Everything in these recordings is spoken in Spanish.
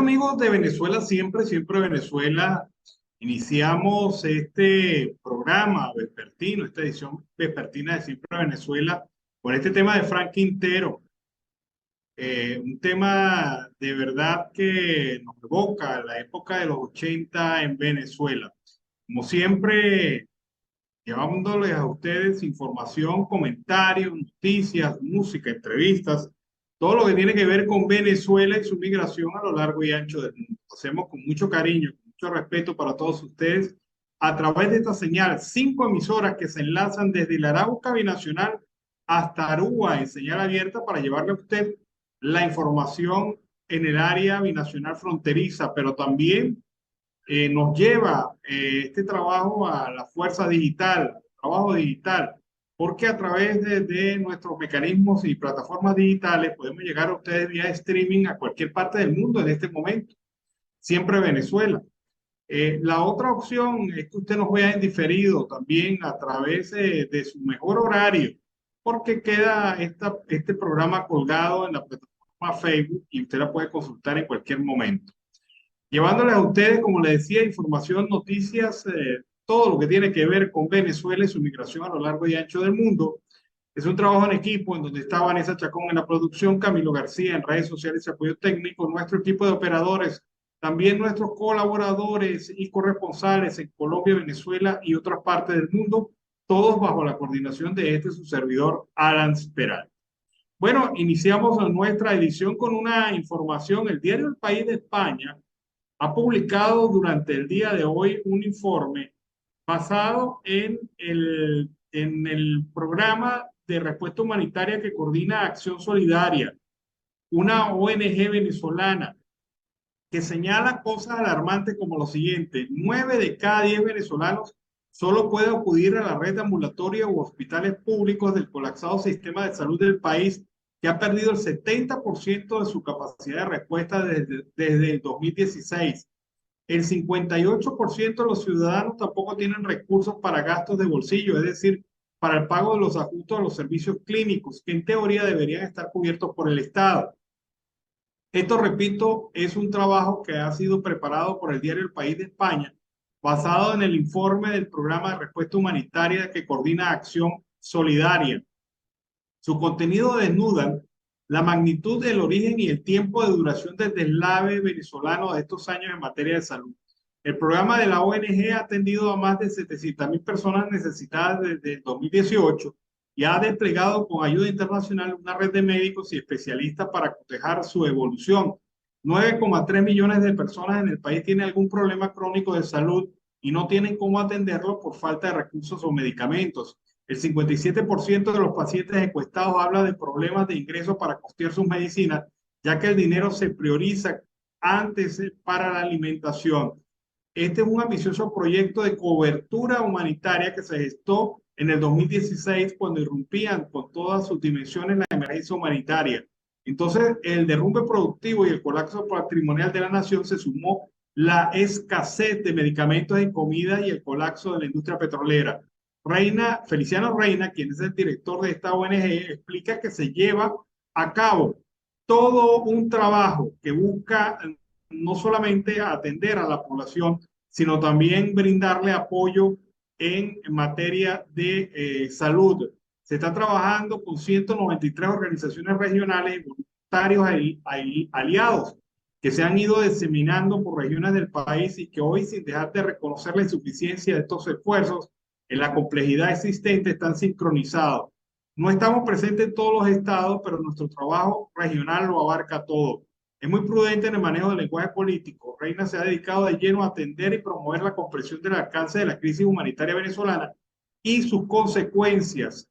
amigos de Venezuela Siempre, Siempre Venezuela, iniciamos este programa vespertino, esta edición vespertina de Siempre Venezuela, con este tema de Frank Quintero, un tema de verdad que nos evoca la época de los 80 en Venezuela. Como siempre, llevándoles a ustedes información, comentarios, noticias, música, entrevistas, todo lo que tiene que ver con Venezuela y su migración a lo largo y ancho del mundo. Lo hacemos con mucho cariño, con mucho respeto para todos ustedes a través de esta señal, 5 emisoras que se enlazan desde el Arauca Binacional hasta Aruba en señal abierta para llevarle a usted la información en el área binacional fronteriza, pero también nos lleva este trabajo a la fuerza digital, trabajo digital, porque a través de nuestros mecanismos y plataformas digitales podemos llegar a ustedes vía streaming a cualquier parte del mundo en este momento, siempre Venezuela. La otra opción es que usted nos vea en diferido también a través de su mejor horario, porque queda este programa colgado en la plataforma Facebook y usted la puede consultar en cualquier momento llevándoles a ustedes, como les decía, información, noticias, todo lo que tiene que ver con Venezuela y su migración a lo largo y ancho del mundo. Es un trabajo en equipo en donde está Vanessa Chacón en la producción, Camilo García en redes sociales y apoyo técnico, nuestro equipo de operadores, también nuestros colaboradores y corresponsales en Colombia, Venezuela y otras partes del mundo, todos bajo la coordinación de su servidor, Alan Peral. Bueno, iniciamos nuestra edición con una información. El diario El País de España ha publicado durante el día de hoy un informe basado en el programa de respuesta humanitaria que coordina Acción Solidaria, una ONG venezolana, que señala cosas alarmantes como lo siguiente: 9 de cada 10 venezolanos solo puede acudir a la red ambulatoria u hospitales públicos del colapsado sistema de salud del país, que ha perdido el 70% de su capacidad de respuesta desde el 2016. El 58% de los ciudadanos tampoco tienen recursos para gastos de bolsillo, es decir, para el pago de los ajustes a los servicios clínicos, que en teoría deberían estar cubiertos por el Estado. Esto, repito, es un trabajo que ha sido preparado por el diario El País de España, basado en el informe del programa de respuesta humanitaria que coordina Acción Solidaria. Su contenido desnuda la magnitud del origen y el tiempo de duración del deslave venezolano de estos años en materia de salud. El programa de la ONG ha atendido a más de 700.000 personas necesitadas desde el 2018 y ha desplegado con ayuda internacional una red de médicos y especialistas para cotejar su evolución. 9,3 millones de personas en el país tienen algún problema crónico de salud y no tienen cómo atenderlo por falta de recursos o medicamentos. El 57% de los pacientes encuestados habla de problemas de ingresos para costear sus medicinas, ya que el dinero se prioriza antes para la alimentación. Este es un ambicioso proyecto de cobertura humanitaria que se gestó en el 2016 cuando irrumpían con todas sus dimensiones la emergencia humanitaria. Entonces, el derrumbe productivo y el colapso patrimonial de la nación se sumó la escasez de medicamentos y comida y el colapso de la industria petrolera. Feliciano Reina, quien es el director de esta ONG, explica que se lleva a cabo todo un trabajo que busca no solamente atender a la población, sino también brindarle apoyo en materia de salud. Se está trabajando con 193 organizaciones regionales y voluntarios aliados que se han ido diseminando por regiones del país y que hoy, sin dejar de reconocer la insuficiencia de estos esfuerzos, en la complejidad existente, están sincronizados. No estamos presentes en todos los estados, pero nuestro trabajo regional lo abarca todo. Es muy prudente en el manejo del lenguaje político. Reina se ha dedicado de lleno a atender y promover la comprensión del alcance de la crisis humanitaria venezolana y sus consecuencias.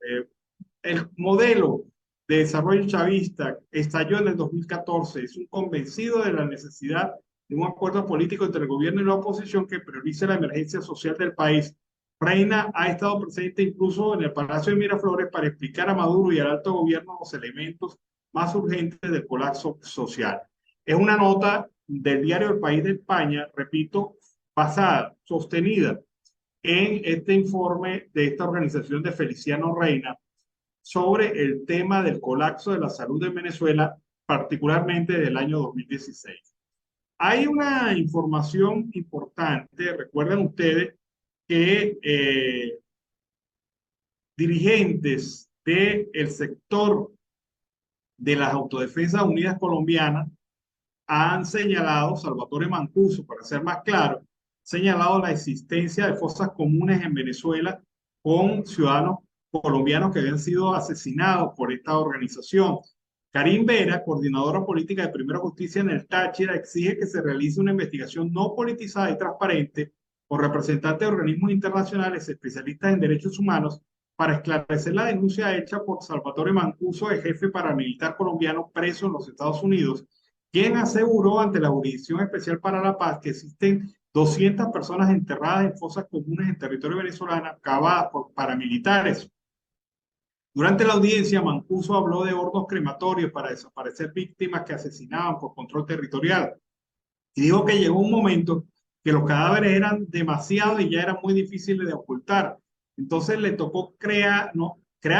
El modelo de desarrollo chavista estalló en el 2014. Es un convencido de la necesidad de un acuerdo político entre el gobierno y la oposición que priorice la emergencia social del país. Reina ha estado presente incluso en el Palacio de Miraflores para explicar a Maduro y al alto gobierno los elementos más urgentes del colapso social. Es una nota del diario El País de España, repito, basada, sostenida en este informe de esta organización de Feliciano Reina sobre el tema del colapso de la salud en Venezuela, particularmente del año 2016. Hay una información importante, recuerden ustedes que dirigentes del sector de las Autodefensas Unidas Colombianas han señalado, Salvatore Mancuso, para ser más claro, señalado la existencia de fosas comunes en Venezuela con ciudadanos colombianos que habían sido asesinados por esta organización. Karim Vera, coordinadora política de Primera Justicia en el Táchira, exige que se realice una investigación no politizada y transparente por representantes de organismos internacionales especialistas en derechos humanos para esclarecer la denuncia hecha por Salvatore Mancuso, el jefe paramilitar colombiano preso en los Estados Unidos, quien aseguró ante la Jurisdicción Especial para la Paz que existen 200 personas enterradas en fosas comunes en territorio venezolano cavadas por paramilitares. Durante la audiencia, Mancuso habló de hornos crematorios para desaparecer víctimas que asesinaban por control territorial y dijo que llegó un momento que los cadáveres eran demasiados y ya eran muy difíciles de ocultar. Entonces le tocó crear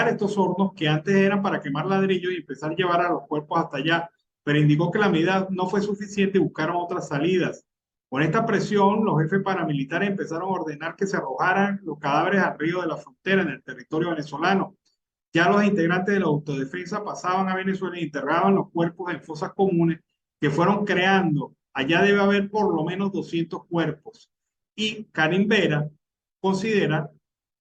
estos hornos que antes eran para quemar ladrillos y empezar a llevar a los cuerpos hasta allá, pero indicó que la medida no fue suficiente y buscaron otras salidas. Con esta presión, los jefes paramilitares empezaron a ordenar que se arrojaran los cadáveres al río de la frontera en el territorio venezolano. Ya los integrantes de la autodefensa pasaban a Venezuela y enterraban los cuerpos en fosas comunes que fueron creando. Allá debe haber por lo menos 200 cuerpos. Y Karim Vera considera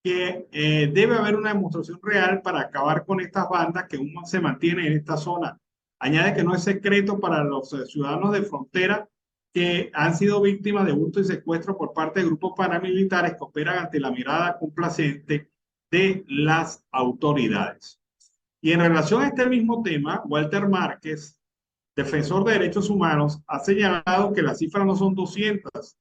que debe haber una demostración real para acabar con estas bandas que aún se mantienen en esta zona. Añade que no es secreto para los ciudadanos de frontera que han sido víctimas de hurto y secuestro por parte de grupos paramilitares que operan ante la mirada complaciente de las autoridades. Y en relación a este mismo tema, Walter Márquez, defensor de derechos humanos, ha señalado que las cifras no son 200,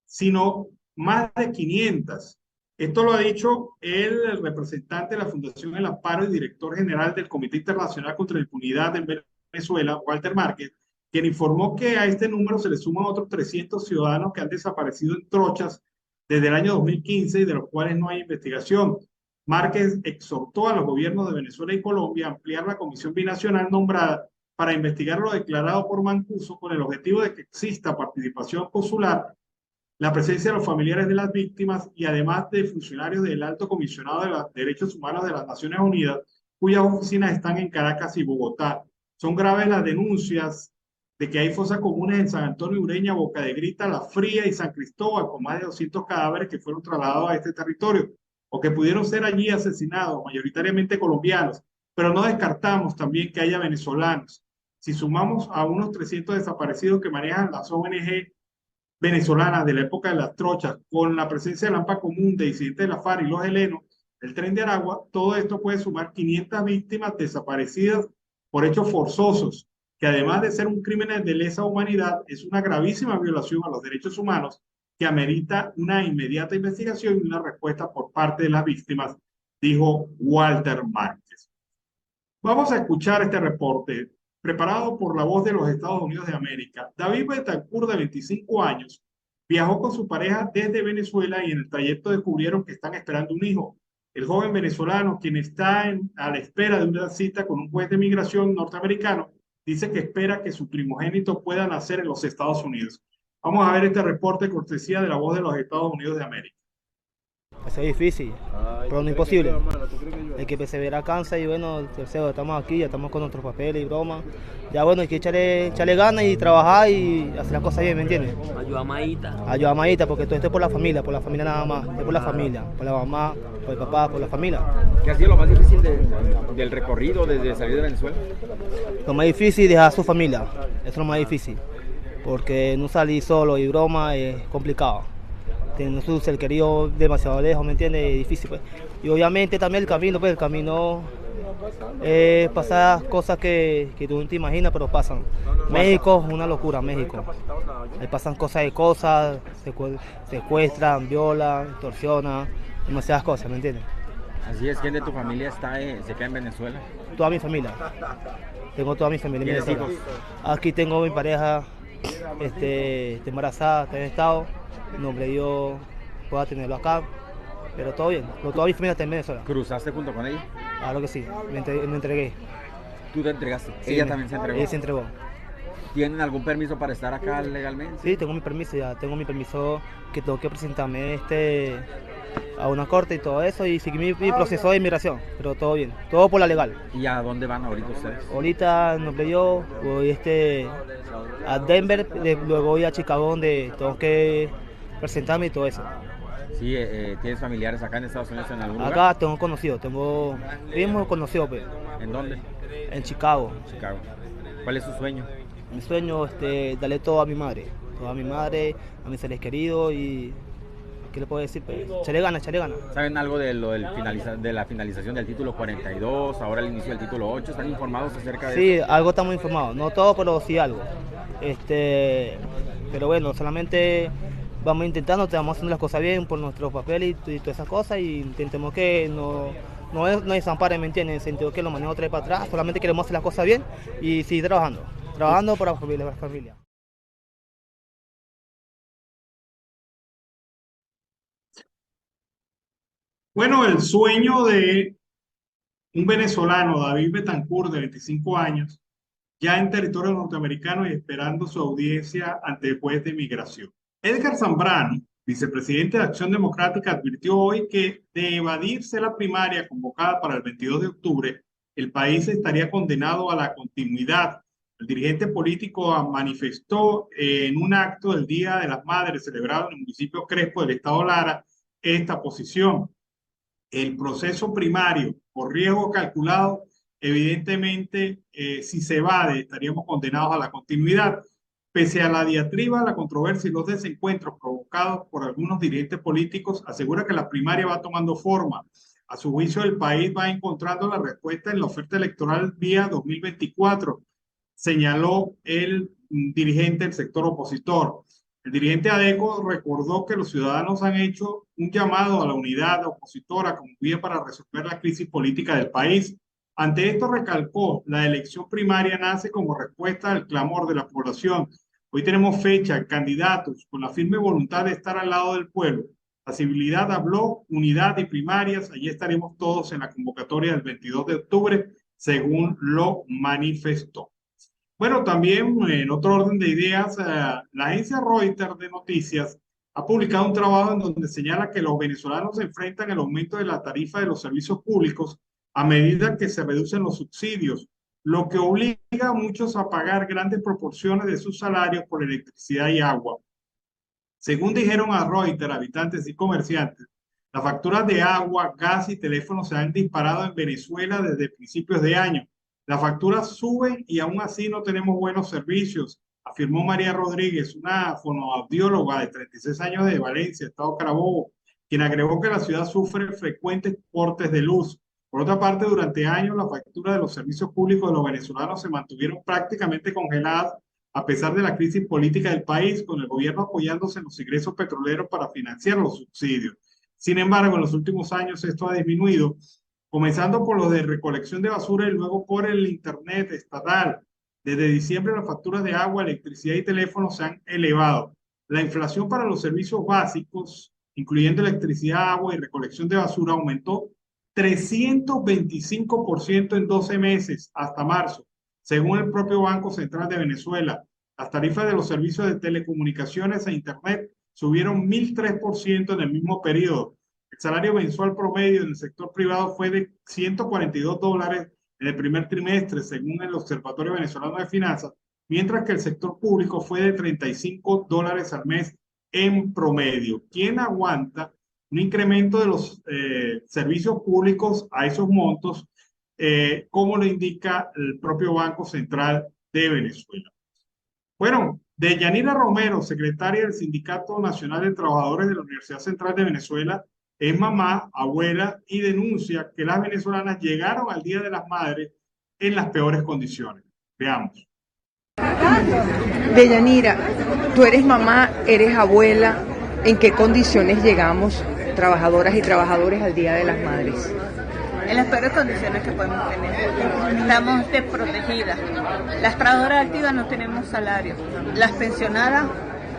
sino más de 500. Esto lo ha dicho el representante de la Fundación El Amparo y director general del Comité Internacional contra la Impunidad en Venezuela, Walter Márquez, quien informó que a este número se le suman otros 300 ciudadanos que han desaparecido en trochas desde el año 2015 y de los cuales no hay investigación. Márquez exhortó a los gobiernos de Venezuela y Colombia a ampliar la comisión binacional nombrada para investigar lo declarado por Mancuso con el objetivo de que exista participación consular, la presencia de los familiares de las víctimas y además de funcionarios del Alto Comisionado de los Derechos Humanos de las Naciones Unidas, cuyas oficinas están en Caracas y Bogotá. Son graves las denuncias de que hay fosas comunes en San Antonio, Ureña, Boca de Grita, La Fría y San Cristóbal, con más de 200 cadáveres que fueron trasladados a este territorio o que pudieron ser allí asesinados, mayoritariamente colombianos, pero no descartamos también que haya venezolanos. Si sumamos a unos 300 desaparecidos que manejan las ONG venezolanas de la época de las trochas, con la presencia del AMPA común, de disidentes de la FARC y los helenos, el Tren de Aragua, todo esto puede sumar 500 víctimas desaparecidas por hechos forzosos, que además de ser un crimen de lesa humanidad, es una gravísima violación a los derechos humanos que amerita una inmediata investigación y una respuesta por parte de las víctimas, dijo Walter Márquez. Vamos a escuchar este reporte preparado por La Voz de los Estados Unidos de América. David Betancourt, de 25 años, viajó con su pareja desde Venezuela y en el trayecto descubrieron que están esperando un hijo. El joven venezolano, quien está a la espera de una cita con un juez de migración norteamericano, dice que espera que su primogénito pueda nacer en los Estados Unidos. Vamos a ver este reporte cortesía de La Voz de los Estados Unidos de América. Es difícil, pero no imposible. El que persevera cansa y bueno, tercero, estamos aquí, ya estamos con nuestros papeles y bromas. Ya bueno, hay que echarle ganas y trabajar y hacer las cosas bien, ¿me entiendes? Ayuda a Maíta, porque todo esto es por la familia nada más. Es por la familia, por la mamá, por el papá, por la familia. ¿Qué ha sido lo más difícil del recorrido desde salir de Venezuela? Lo más difícil es dejar a su familia, eso es lo más difícil. Porque no salir solo y broma es complicado. Teniendo su ser querido demasiado lejos, ¿me entiendes? Es difícil, pues. Y obviamente también el camino pasa cosas que tú no te imaginas, pero pasan. México es una locura, México. Ahí pasan cosas, secuestran, violan, extorsionan, demasiadas cosas, ¿me entiendes? Así es, ¿quién de tu familia se queda en Venezuela? Toda mi familia. Tengo toda mi familia en Venezuela. Aquí tengo mi pareja, está embarazada, está en estado. Nombre Dios pueda tenerlo acá, pero todo bien. Toda mi familia está en Venezuela. ¿Cruzaste junto con ella? Claro que sí, me entregué. ¿Tú te entregaste? Sí, ¿Ella también se entregó? Ella se entregó. ¿Tienen algún permiso para estar acá legalmente? Sí, tengo mi permiso ya, tengo mi permiso que tengo que presentarme a una corte y todo eso y seguir mi proceso de inmigración, pero todo bien, todo por la legal. ¿Y a dónde van ahorita ustedes? Ahorita no yo voy a Denver, luego voy a Chicago donde tengo que presentarme y todo eso. Sí, ¿tienes familiares acá en Estados Unidos en algún lugar? Acá tengo conocido, tengo primo conocido, pues. ¿En dónde? En Chicago. Chicago. ¿Cuál es su sueño? Mi sueño es darle todo a mi madre, a mis seres queridos y ¿qué le puedo decir? Pues, echarle ganas. ¿Saben algo de de la finalización del título 42, ahora el inicio del título 8? ¿Están informados acerca de Sí, eso? algo estamos informados, no todo, pero sí algo. Pero bueno, solamente vamos intentando, estamos haciendo las cosas bien por nuestros papeles y todas esas cosas y intentemos que no desamparen, ¿me entienden? En el sentido que lo manejemos otra vez para atrás, solamente queremos hacer las cosas bien y seguir trabajando para la familia. Bueno, el sueño de un venezolano, David Betancourt, de 25 años, ya en territorio norteamericano y esperando su audiencia ante el juez de inmigración. Edgar Zambrano, vicepresidente de Acción Democrática, advirtió hoy que de evadirse la primaria convocada para el 22 de octubre, el país estaría condenado a la continuidad. El dirigente político manifestó en un acto del Día de las Madres celebrado en el municipio Crespo del estado Lara esta posición. El proceso primario por riesgo calculado, evidentemente, si se evade, estaríamos condenados a la continuidad. Pese a la diatriba, la controversia y los desencuentros provocados por algunos dirigentes políticos, asegura que la primaria va tomando forma. A su juicio, el país va encontrando la respuesta en la oferta electoral vía 2024, señaló el dirigente del sector opositor. El dirigente ADECO recordó que los ciudadanos han hecho un llamado a la unidad opositora como vía para resolver la crisis política del país. Ante esto recalcó, la elección primaria nace como respuesta al clamor de la población. Hoy tenemos fecha, candidatos, con la firme voluntad de estar al lado del pueblo. La civilidad habló, unidad y primarias, allí estaremos todos en la convocatoria del 22 de octubre, según lo manifestó. Bueno, también en otro orden de ideas, la agencia Reuters de noticias ha publicado un trabajo en donde señala que los venezolanos enfrentan el aumento de la tarifa de los servicios públicos a medida que se reducen los subsidios, lo que obliga a muchos a pagar grandes proporciones de sus salarios por electricidad y agua. Según dijeron a Reuters, habitantes y comerciantes, las facturas de agua, gas y teléfono se han disparado en Venezuela desde principios de año. Las facturas suben y aún así no tenemos buenos servicios, afirmó María Rodríguez, una fonoaudióloga de 36 años de Valencia, Estado Carabobo, quien agregó que la ciudad sufre frecuentes cortes de luz. Por otra parte, durante años las facturas de los servicios públicos de los venezolanos se mantuvieron prácticamente congeladas a pesar de la crisis política del país, con el gobierno apoyándose en los ingresos petroleros para financiar los subsidios. Sin embargo, en los últimos años esto ha disminuido, comenzando por los de recolección de basura y luego por el internet estatal. Desde diciembre las facturas de agua, electricidad y teléfono se han elevado. La inflación para los servicios básicos, incluyendo electricidad, agua y recolección de basura, aumentó 325% en 12 meses hasta marzo, según el propio Banco Central de Venezuela. Las tarifas de los servicios de telecomunicaciones e internet subieron 1.003% en el mismo periodo. El salario mensual promedio en el sector privado fue de $142 en el primer trimestre, según el Observatorio Venezolano de Finanzas, mientras que el sector público fue de $35 al mes en promedio. ¿Quién aguanta un incremento de los servicios públicos a esos montos, como lo indica el propio Banco Central de Venezuela? Bueno, Deyanira Romero, secretaria del Sindicato Nacional de Trabajadores de la Universidad Central de Venezuela, es mamá, abuela y denuncia que las venezolanas llegaron al Día de las Madres en las peores condiciones. Veamos. Deyanira, tú eres mamá, eres abuela, ¿en qué condiciones llegamos, trabajadoras y trabajadores, al Día de las Madres? En las peores condiciones que podemos tener. Estamos desprotegidas. Las trabajadoras activas no tenemos salario. Las pensionadas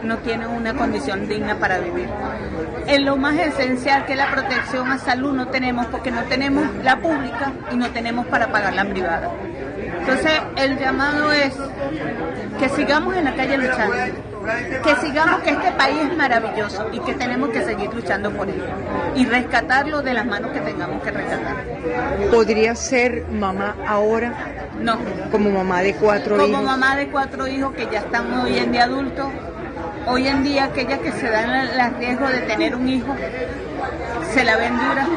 no tienen una condición digna para vivir. En lo más esencial, que es la protección a salud, no tenemos, porque no tenemos la pública y no tenemos para pagar la privada. Entonces, el llamado es que sigamos en la calle luchando, que sigamos, que este país es maravilloso y que tenemos que seguir luchando por él y rescatarlo de las manos que tengamos que rescatar. ¿Podría ser mamá ahora? No. Como mamá de 4 hijos. Como mamá de 4 hijos que ya están hoy en día adultos, hoy en día aquellas que se dan el riesgo de tener un hijo, se la ven dura,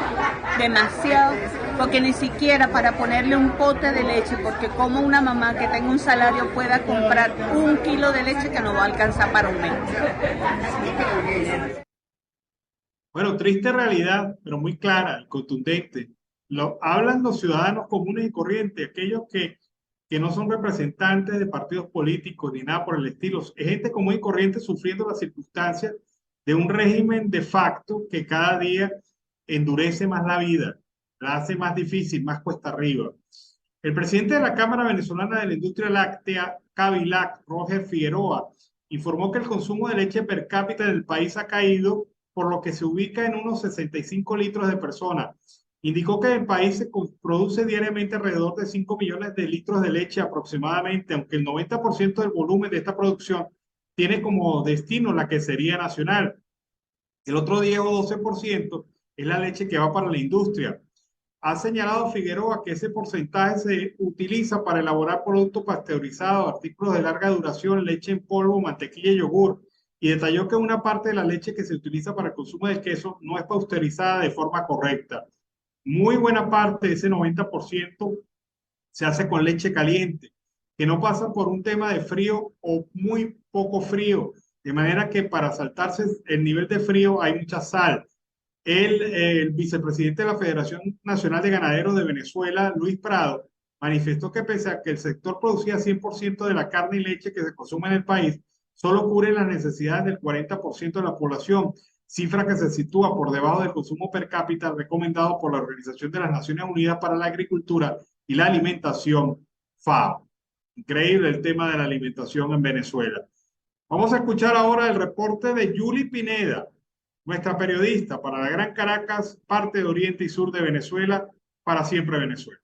demasiado, porque ni siquiera para ponerle un pote de leche, porque como una mamá que tenga un salario pueda comprar 1 kilo de leche que no va a alcanzar para un mes. Bueno, triste realidad, pero muy clara y contundente. Hablan los ciudadanos comunes y corrientes, aquellos que no son representantes de partidos políticos ni nada por el estilo. Es gente común y corriente sufriendo las circunstancias de un régimen de facto que cada día endurece más la vida, la hace más difícil, más cuesta arriba. El presidente de la Cámara Venezolana de la Industria Láctea, Cabilac, Roger Figueroa, informó que el consumo de leche per cápita del país ha caído, por lo que se ubica en unos 65 litros de persona. Indicó que en el país se produce diariamente alrededor de 5 millones de litros de leche aproximadamente, aunque el 90% del volumen de esta producción tiene como destino la quesería nacional. El otro 10 o 12% es la leche que va para la industria. Ha señalado Figueroa que ese porcentaje se utiliza para elaborar productos pasteurizados, artículos de larga duración, leche en polvo, mantequilla y yogur, y detalló que una parte de la leche que se utiliza para el consumo de queso no es pasteurizada de forma correcta. Muy buena parte de ese 90% se hace con leche caliente, que no pasa por un tema de frío o muy poco frío, de manera que para saltarse el nivel de frío hay mucha sal. El vicepresidente de la Federación Nacional de Ganaderos de Venezuela, Luis Prado, manifestó que pese a que el sector producía 100% de la carne y leche que se consume en el país, solo cubre las necesidades del 40% de la población, cifra que se sitúa por debajo del consumo per cápita recomendado por la Organización de las Naciones Unidas para la Agricultura y la Alimentación, FAO. Increíble el tema de la alimentación en Venezuela. Vamos a escuchar ahora el reporte de Yuli Pineda, nuestra periodista para la Gran Caracas, parte de Oriente y Sur de Venezuela, para siempre Venezuela.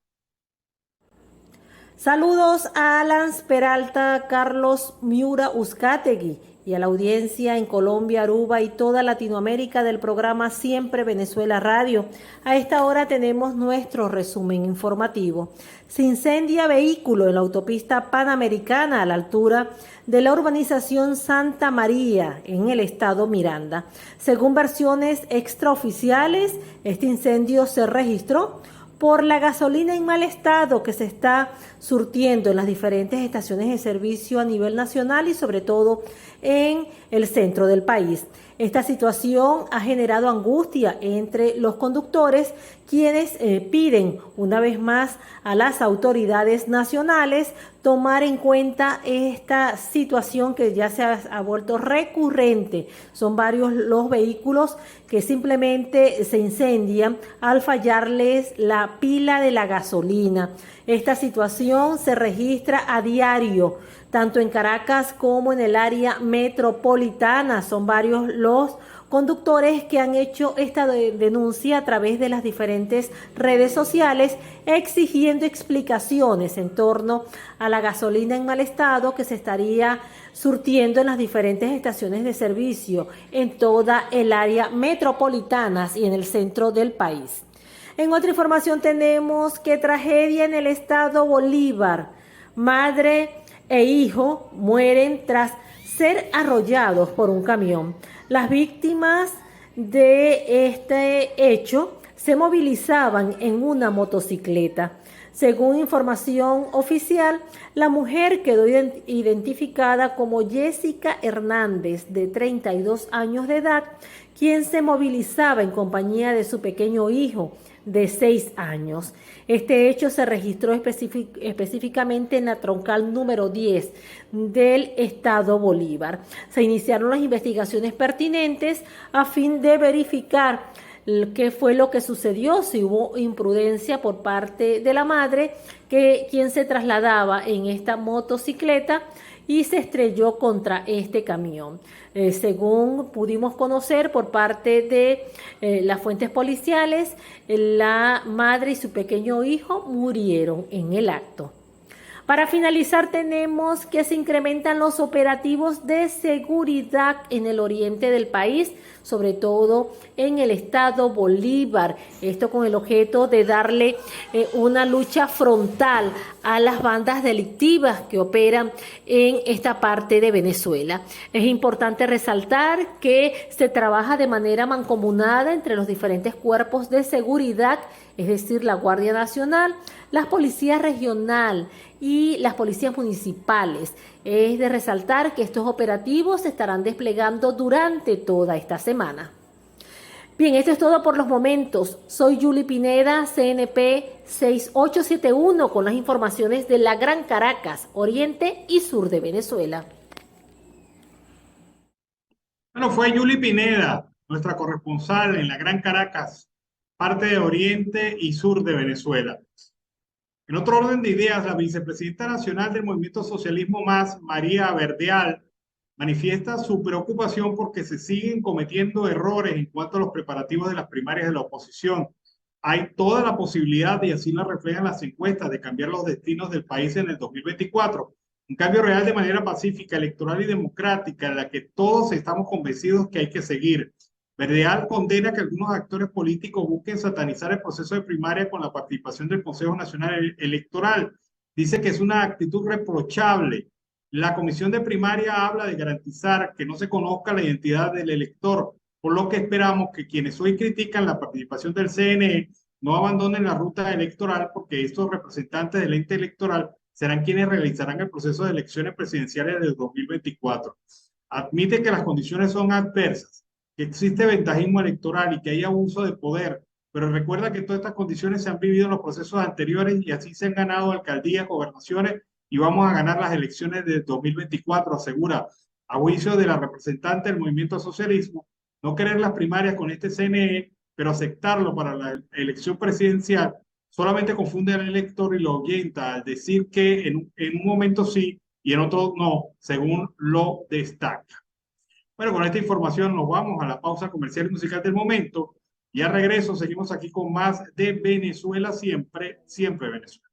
Saludos a Alan Peralta, Carlos Miura Uzcategui y a la audiencia en Colombia, Aruba y toda Latinoamérica del programa Siempre Venezuela Radio. A esta hora tenemos nuestro resumen informativo. Se incendia vehículo en la autopista Panamericana a la altura de la urbanización Santa María en el estado Miranda. Según versiones extraoficiales, este incendio se registró por la gasolina en mal estado que se está surtiendo en las diferentes estaciones de servicio a nivel nacional y sobre todo en el centro del país. Esta situación ha generado angustia entre los conductores, quienes piden una vez más a las autoridades nacionales tomar en cuenta esta situación que ya se ha vuelto recurrente. Son varios los vehículos que simplemente se incendian al fallarles la pila de la gasolina. Esta situación se registra a diario, tanto en Caracas como en el área metropolitana. Son varios los conductores que han hecho esta denuncia a través de las diferentes redes sociales, exigiendo explicaciones en torno a la gasolina en mal estado que se estaría surtiendo en las diferentes estaciones de servicio en toda el área metropolitana y en el centro del país. En otra información tenemos que tragedia en el estado Bolívar. Madre e hijo mueren tras ser arrollados por un camión. Las víctimas de este hecho se movilizaban en una motocicleta. Según información oficial, la mujer quedó identificada como Jessica Hernández, de 32 años de edad, quien se movilizaba en compañía de su pequeño hijo de 6 años. Este hecho se registró específicamente en la troncal número 10 del estado Bolívar. Se iniciaron las investigaciones pertinentes a fin de verificar qué fue lo que sucedió, si hubo imprudencia por parte de la madre, quien se trasladaba en esta motocicleta y se estrelló contra este camión. Según pudimos conocer por parte de las fuentes policiales, la madre y su pequeño hijo murieron en el acto. Para finalizar, tenemos que se incrementan los operativos de seguridad en el oriente del país, sobre todo en el estado Bolívar. Esto con el objeto de darle una lucha frontal a las bandas delictivas que operan en esta parte de Venezuela. Es importante resaltar que se trabaja de manera mancomunada entre los diferentes cuerpos de seguridad, es decir, la Guardia Nacional, las policías regional y las policías municipales. Es de resaltar que estos operativos se estarán desplegando durante toda esta semana. Bien, esto es todo por los momentos. Soy Yuli Pineda, CNP 6871, con las informaciones de la Gran Caracas, oriente y sur de Venezuela. Bueno, fue Yuli Pineda, nuestra corresponsal en la Gran Caracas, parte de oriente y sur de Venezuela. En otro orden de ideas, la vicepresidenta nacional del Movimiento Socialismo Más, María Verdeal, manifiesta su preocupación porque se siguen cometiendo errores en cuanto a los preparativos de las primarias de la oposición. Hay toda la posibilidad, y así lo reflejan las encuestas, de cambiar los destinos del país en el 2024. Un cambio real de manera pacífica, electoral y democrática, en la que todos estamos convencidos que hay que seguir. Verdeal condena que algunos actores políticos busquen satanizar el proceso de primaria con la participación del Consejo Nacional Electoral. Dice que es una actitud reprochable. La comisión de primaria habla de garantizar que no se conozca la identidad del elector, por lo que esperamos que quienes hoy critican la participación del CNE no abandonen la ruta electoral, porque estos representantes del ente electoral serán quienes realizarán el proceso de elecciones presidenciales del 2024. Admite que las condiciones son adversas, que existe ventajismo electoral y que hay abuso de poder, pero recuerda que todas estas condiciones se han vivido en los procesos anteriores y así se han ganado alcaldías, gobernaciones y vamos a ganar las elecciones de 2024, asegura. A juicio de la representante del Movimiento Socialismo, no querer las primarias con este CNE, pero aceptarlo para la elección presidencial, solamente confunde al elector y lo ahuyenta al decir que en un momento sí y en otro no, según lo destaca. Bueno, con esta información nos vamos a la pausa comercial y musical del momento y al regreso seguimos aquí con más de Venezuela Siempre, Siempre Venezuela.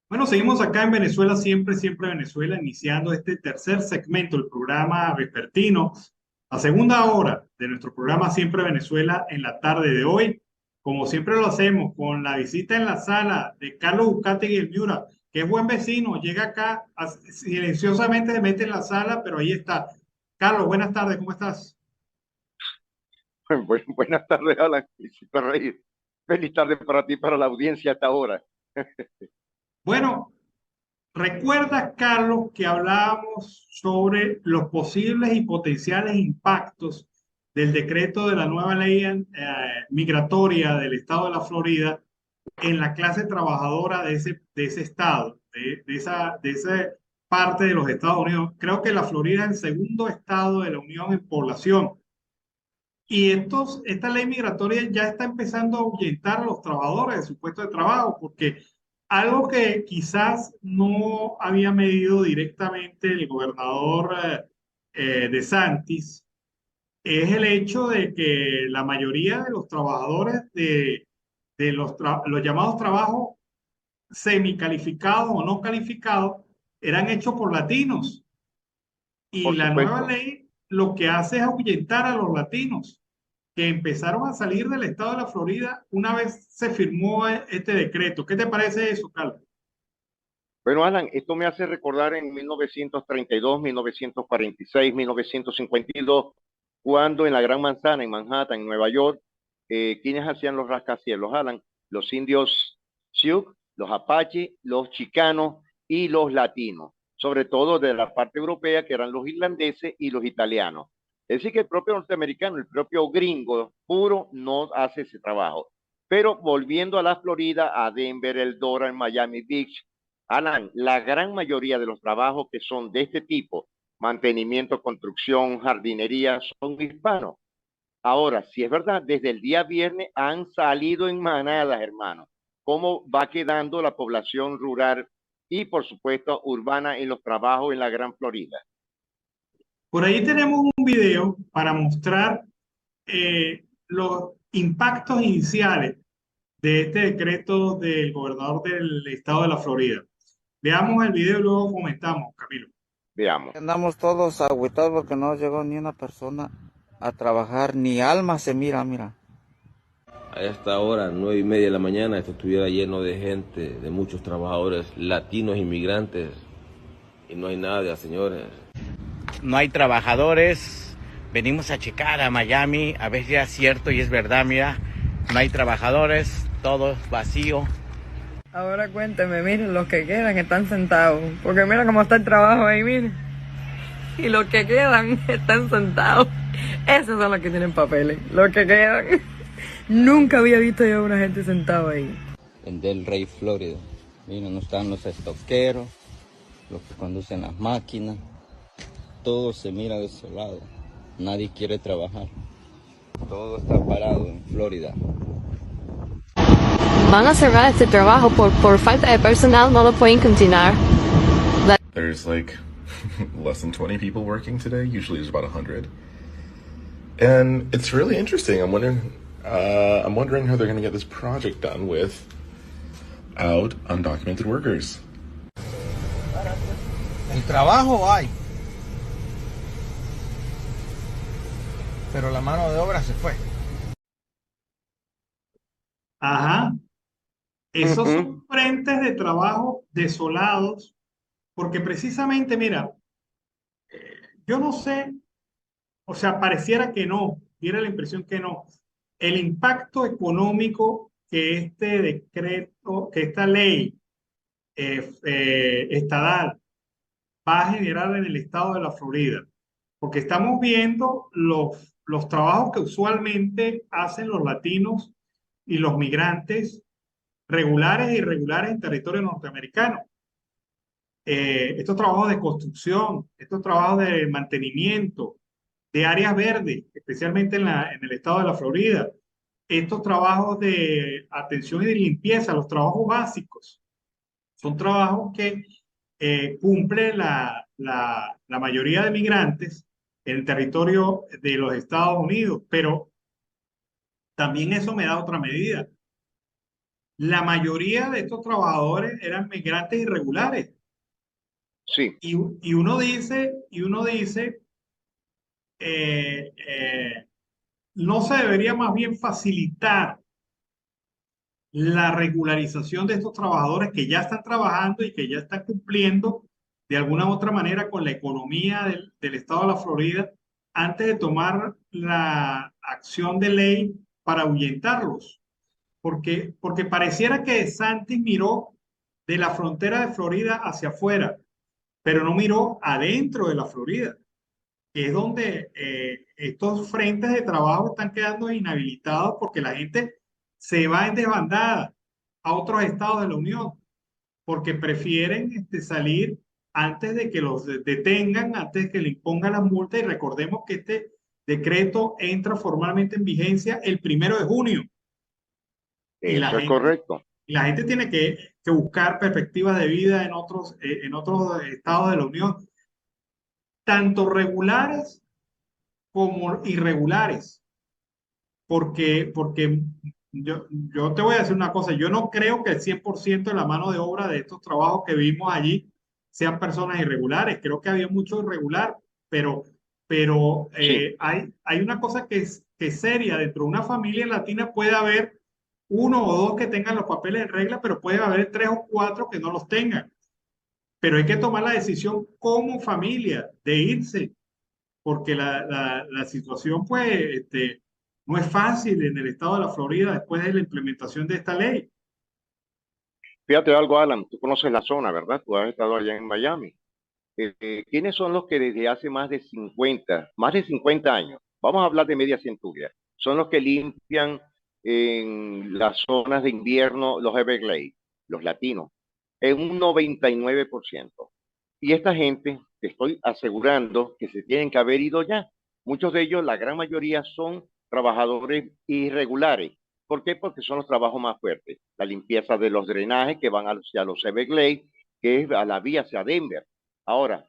Bueno, seguimos acá en Venezuela Siempre, Siempre Venezuela, iniciando este tercer segmento del programa vespertino, la segunda hora de nuestro programa Siempre Venezuela en la tarde de hoy. Como siempre lo hacemos, con la visita en la sala de Carlos Uzcategui el Miura, que es buen vecino, llega acá, silenciosamente se mete en la sala, pero ahí está. Carlos, buenas tardes, ¿cómo estás? Buenas tardes, Alan. Feliz tarde para ti, para la audiencia hasta ahora. Bueno, recuerda, Carlos, que hablábamos sobre los posibles y potenciales impactos del decreto de la nueva ley migratoria del estado de la Florida en la clase trabajadora de ese estado, de esa parte de los Estados Unidos. Creo que la Florida es el segundo estado de la Unión en población. Y esta ley migratoria ya está empezando a ahuyentar a los trabajadores de su puesto de trabajo, porque algo que quizás no había medido directamente el gobernador DeSantis es el hecho de que la mayoría de los trabajadores de los llamados trabajos semicalificados o no calificados eran hechos por latinos. Y la nueva ley lo que hace es ahuyentar a los latinos que empezaron a salir del estado de la Florida una vez se firmó este decreto. ¿Qué te parece eso, Carlos? Bueno, Alan, esto me hace recordar en 1932, 1946, 1952, cuando en la Gran Manzana, en Manhattan, en Nueva York, ¿quiénes hacían los rascacielos, Alan? Los indios Sioux, los Apache, los chicanos y los latinos, sobre todo de la parte europea, que eran los irlandeses y los italianos. Es decir, que el propio norteamericano, el propio gringo puro, no hace ese trabajo. Pero volviendo a la Florida, a Denver, el Doral, Miami Beach, Alan, la gran mayoría de los trabajos que son de este tipo, mantenimiento, construcción, jardinería, son hispanos. Ahora, si es verdad, desde el día viernes han salido en manadas, hermanos. ¿Cómo va quedando la población rural y, por supuesto, urbana en los trabajos en la Gran Florida? Por ahí tenemos un video para mostrar los impactos iniciales de este decreto del gobernador del estado de la Florida. Veamos el video y luego comentamos, Camilo. Veamos. Andamos todos agüitados porque no llegó ni una persona a trabajar, ni alma se mira, mira. A esta hora, 9:30 de la mañana, esto estuviera lleno de gente, de muchos trabajadores latinos, inmigrantes, y no hay nada, señores. No hay trabajadores. Venimos a checar a Miami, a ver si es cierto y es verdad, mira. No hay trabajadores, todo es vacío. Ahora cuénteme, miren, los que quedan están sentados, porque mira cómo está el trabajo ahí, miren. Y los que quedan están sentados. Esos son los que tienen papeles, los que quedan. Nunca había visto yo a una gente sentada ahí. En Del Rey, Florida. Miren, no están los estoqueros, los que conducen las máquinas. Todo se mira desolado. Nadie quiere trabajar. Todo está parado en Florida. Van a cerrar este trabajo por falta de personal, no lo pueden continuar. There's like less than 20 people working today. Usually there's about 100. And it's really interesting. I'm wondering how they're going to get this project done without undocumented workers. El trabajo hay, pero la mano de obra se fue. Ajá. Esos son frentes de trabajo desolados, porque precisamente, mira, yo no sé, o sea, pareciera que no, diera la impresión que no. El impacto económico que este decreto, que esta ley estadal va a generar en el estado de la Florida, porque estamos viendo los trabajos que usualmente hacen los latinos y los migrantes regulares e irregulares en territorio norteamericano. Estos trabajos de construcción, estos trabajos de mantenimiento, de áreas verdes, especialmente en el estado de la Florida, estos trabajos de atención y de limpieza, los trabajos básicos, son trabajos que cumple la mayoría de migrantes en el territorio de los Estados Unidos, pero también eso me da otra medida. La mayoría de estos trabajadores eran migrantes irregulares. Sí. Y uno dice, no se debería más bien facilitar la regularización de estos trabajadores que ya están trabajando y que ya están cumpliendo de alguna u otra manera con la economía del estado de la Florida antes de tomar la acción de ley para ahuyentarlos. Porque pareciera que Santis miró de la frontera de Florida hacia afuera, pero no miró adentro de la Florida, que es donde estos frentes de trabajo están quedando inhabilitados porque la gente se va en desbandada a otros estados de la Unión, porque prefieren salir antes de que los detengan, antes de que le impongan las multas. Y recordemos que este decreto entra formalmente en vigencia el 1 de junio. Eso es correcto. Y la gente tiene que buscar perspectivas de vida en otros estados de la Unión, tanto regulares como irregulares. Porque yo te voy a decir una cosa, yo no creo que el 100% de la mano de obra de estos trabajos que vimos allí sean personas irregulares. Creo que había mucho irregular, pero Sí. hay una cosa que es seria. Dentro de una familia latina puede haber uno o dos que tengan los papeles en regla, pero puede haber 3 o 4 que no los tengan. Pero hay que tomar la decisión como familia de irse, porque la situación pues no es fácil en el estado de la Florida después de la implementación de esta ley. Fíjate algo, Alan, tú conoces la zona, ¿verdad? Tú has estado allá en Miami. ¿Quiénes son los que desde hace más de 50 años, vamos a hablar de media centuria, son los que limpian en las zonas de invierno los Everglades, los latinos, en un 99%? Y esta gente, te estoy asegurando que se tienen que haber ido ya. Muchos de ellos, la gran mayoría, son trabajadores irregulares. ¿Por qué? Porque son los trabajos más fuertes. La limpieza de los drenajes que van hacia los Everglades, que es a la vía hacia Denver. Ahora,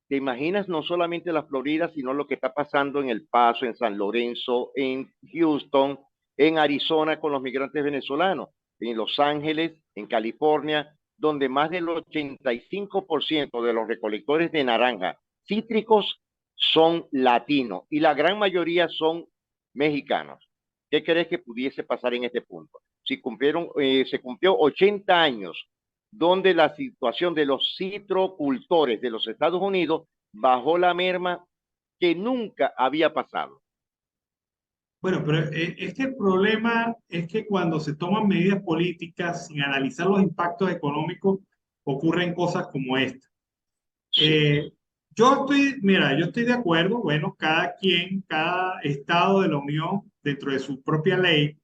¿te imaginas no solamente la Florida, sino lo que está pasando en El Paso, en San Lorenzo, en Houston, en Arizona con los migrantes venezolanos, en Los Ángeles, en California? donde más del 85% de los recolectores de naranja cítricos son latinos y la gran mayoría son mexicanos. ¿Qué crees que pudiese pasar en este punto? Si se cumplió 80 años donde la situación de los citrocultores de los Estados Unidos bajó la merma que nunca había pasado. Bueno, pero es que el problema es que cuando se toman medidas políticas sin analizar los impactos económicos, ocurren cosas como esta. Mira, yo estoy de acuerdo, bueno, cada estado de la Unión, dentro de su propia ley,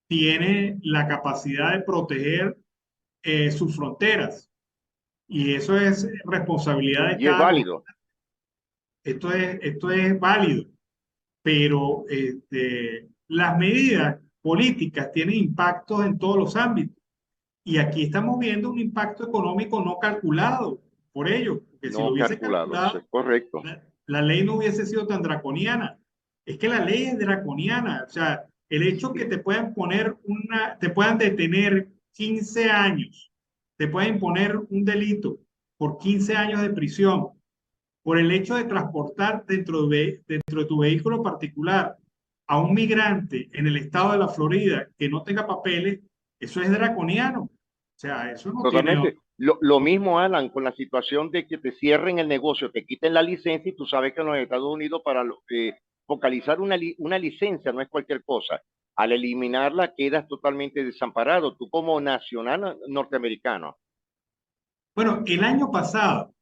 tiene la capacidad de proteger sus fronteras. Y eso es responsabilidad de Y es cada válido. gobierno. Esto es válido, pero las medidas políticas tienen impactos en todos los ámbitos. Y aquí estamos viendo un impacto económico no calculado por ello, porque si lo hubiese calculado, es correcto. La ley no hubiese sido tan draconiana. Es que la ley es draconiana. O sea, el hecho que te puedan te puedan detener 15 años, te pueden poner un delito por 15 años de prisión por el hecho de transportar dentro de tu vehículo particular a un migrante en el estado de la Florida que no tenga papeles, eso es draconiano. O sea, eso no Totalmente. tiene... Lo mismo, Alan, con la situación de que te cierren el negocio, te quiten la licencia y tú sabes que en los Estados Unidos para focalizar una licencia no es cualquier cosa. Al eliminarla quedas totalmente desamparado, tú como nacional norteamericano. Bueno, el año pasado,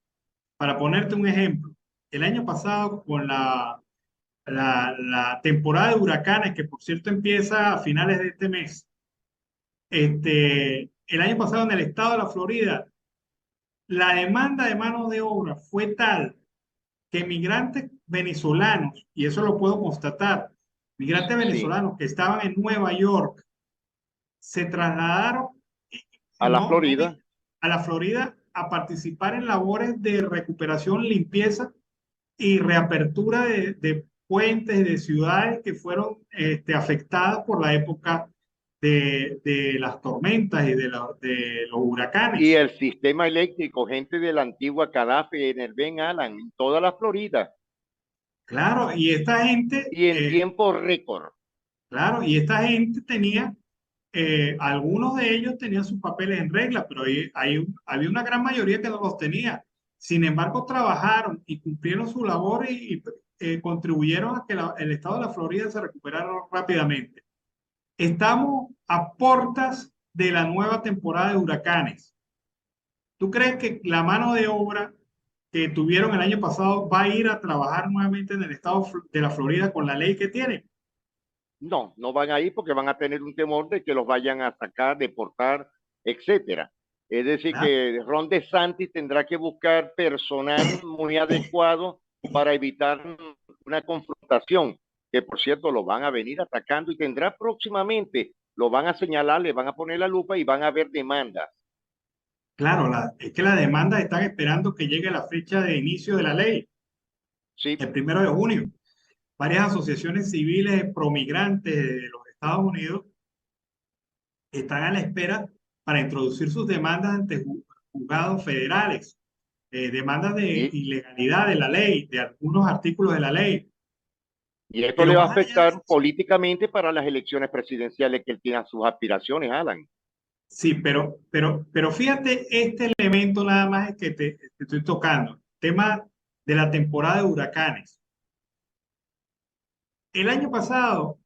para ponerte un ejemplo, el año pasado con la temporada de huracanes, que por cierto empieza a finales de este mes, el año pasado en el estado de la Florida, la demanda de mano de obra fue tal que migrantes venezolanos, y eso lo puedo constatar, migrantes venezolanos que estaban en Nueva York, se trasladaron a la Florida. A la Florida a participar en labores de recuperación, limpieza y reapertura de puentes y de ciudades que fueron afectadas por la época de las tormentas y de los huracanes. Y el sistema eléctrico, gente de la antigua Gaddafi en el Ben Alan, en toda la Florida. Claro, y esta gente... Y en tiempo récord. Claro, y esta gente tenía, algunos de ellos tenían sus papeles en regla, pero había una gran mayoría que no los tenía. Sin embargo, trabajaron y cumplieron su labor y contribuyeron a que el estado de la Florida se recuperara rápidamente. Estamos a puertas de la nueva temporada de huracanes. ¿Tú crees que la mano de obra que tuvieron el año pasado va a ir a trabajar nuevamente en el estado de la Florida con la ley que tiene? No, no van a ir porque van a tener un temor de que los vayan a sacar, deportar, etcétera. Es decir, que Ron DeSantis tendrá que buscar personal muy adecuado para evitar una confrontación, que por cierto lo van a venir atacando y tendrá próximamente, lo van a señalar, le van a poner la lupa y van a haber demandas. Claro, es que las demandas están esperando que llegue la fecha de inicio de la ley, sí. El 1 de junio. Varias asociaciones civiles promigrantes de los Estados Unidos están a la espera para introducir sus demandas ante juzgados federales, demandas de ilegalidad de la ley, de algunos artículos de la ley. Y esto le va a afectar políticamente para las elecciones presidenciales que él tiene sus aspiraciones, Alan. Sí, pero fíjate este elemento nada más que te estoy tocando, tema de la temporada de huracanes. El año pasado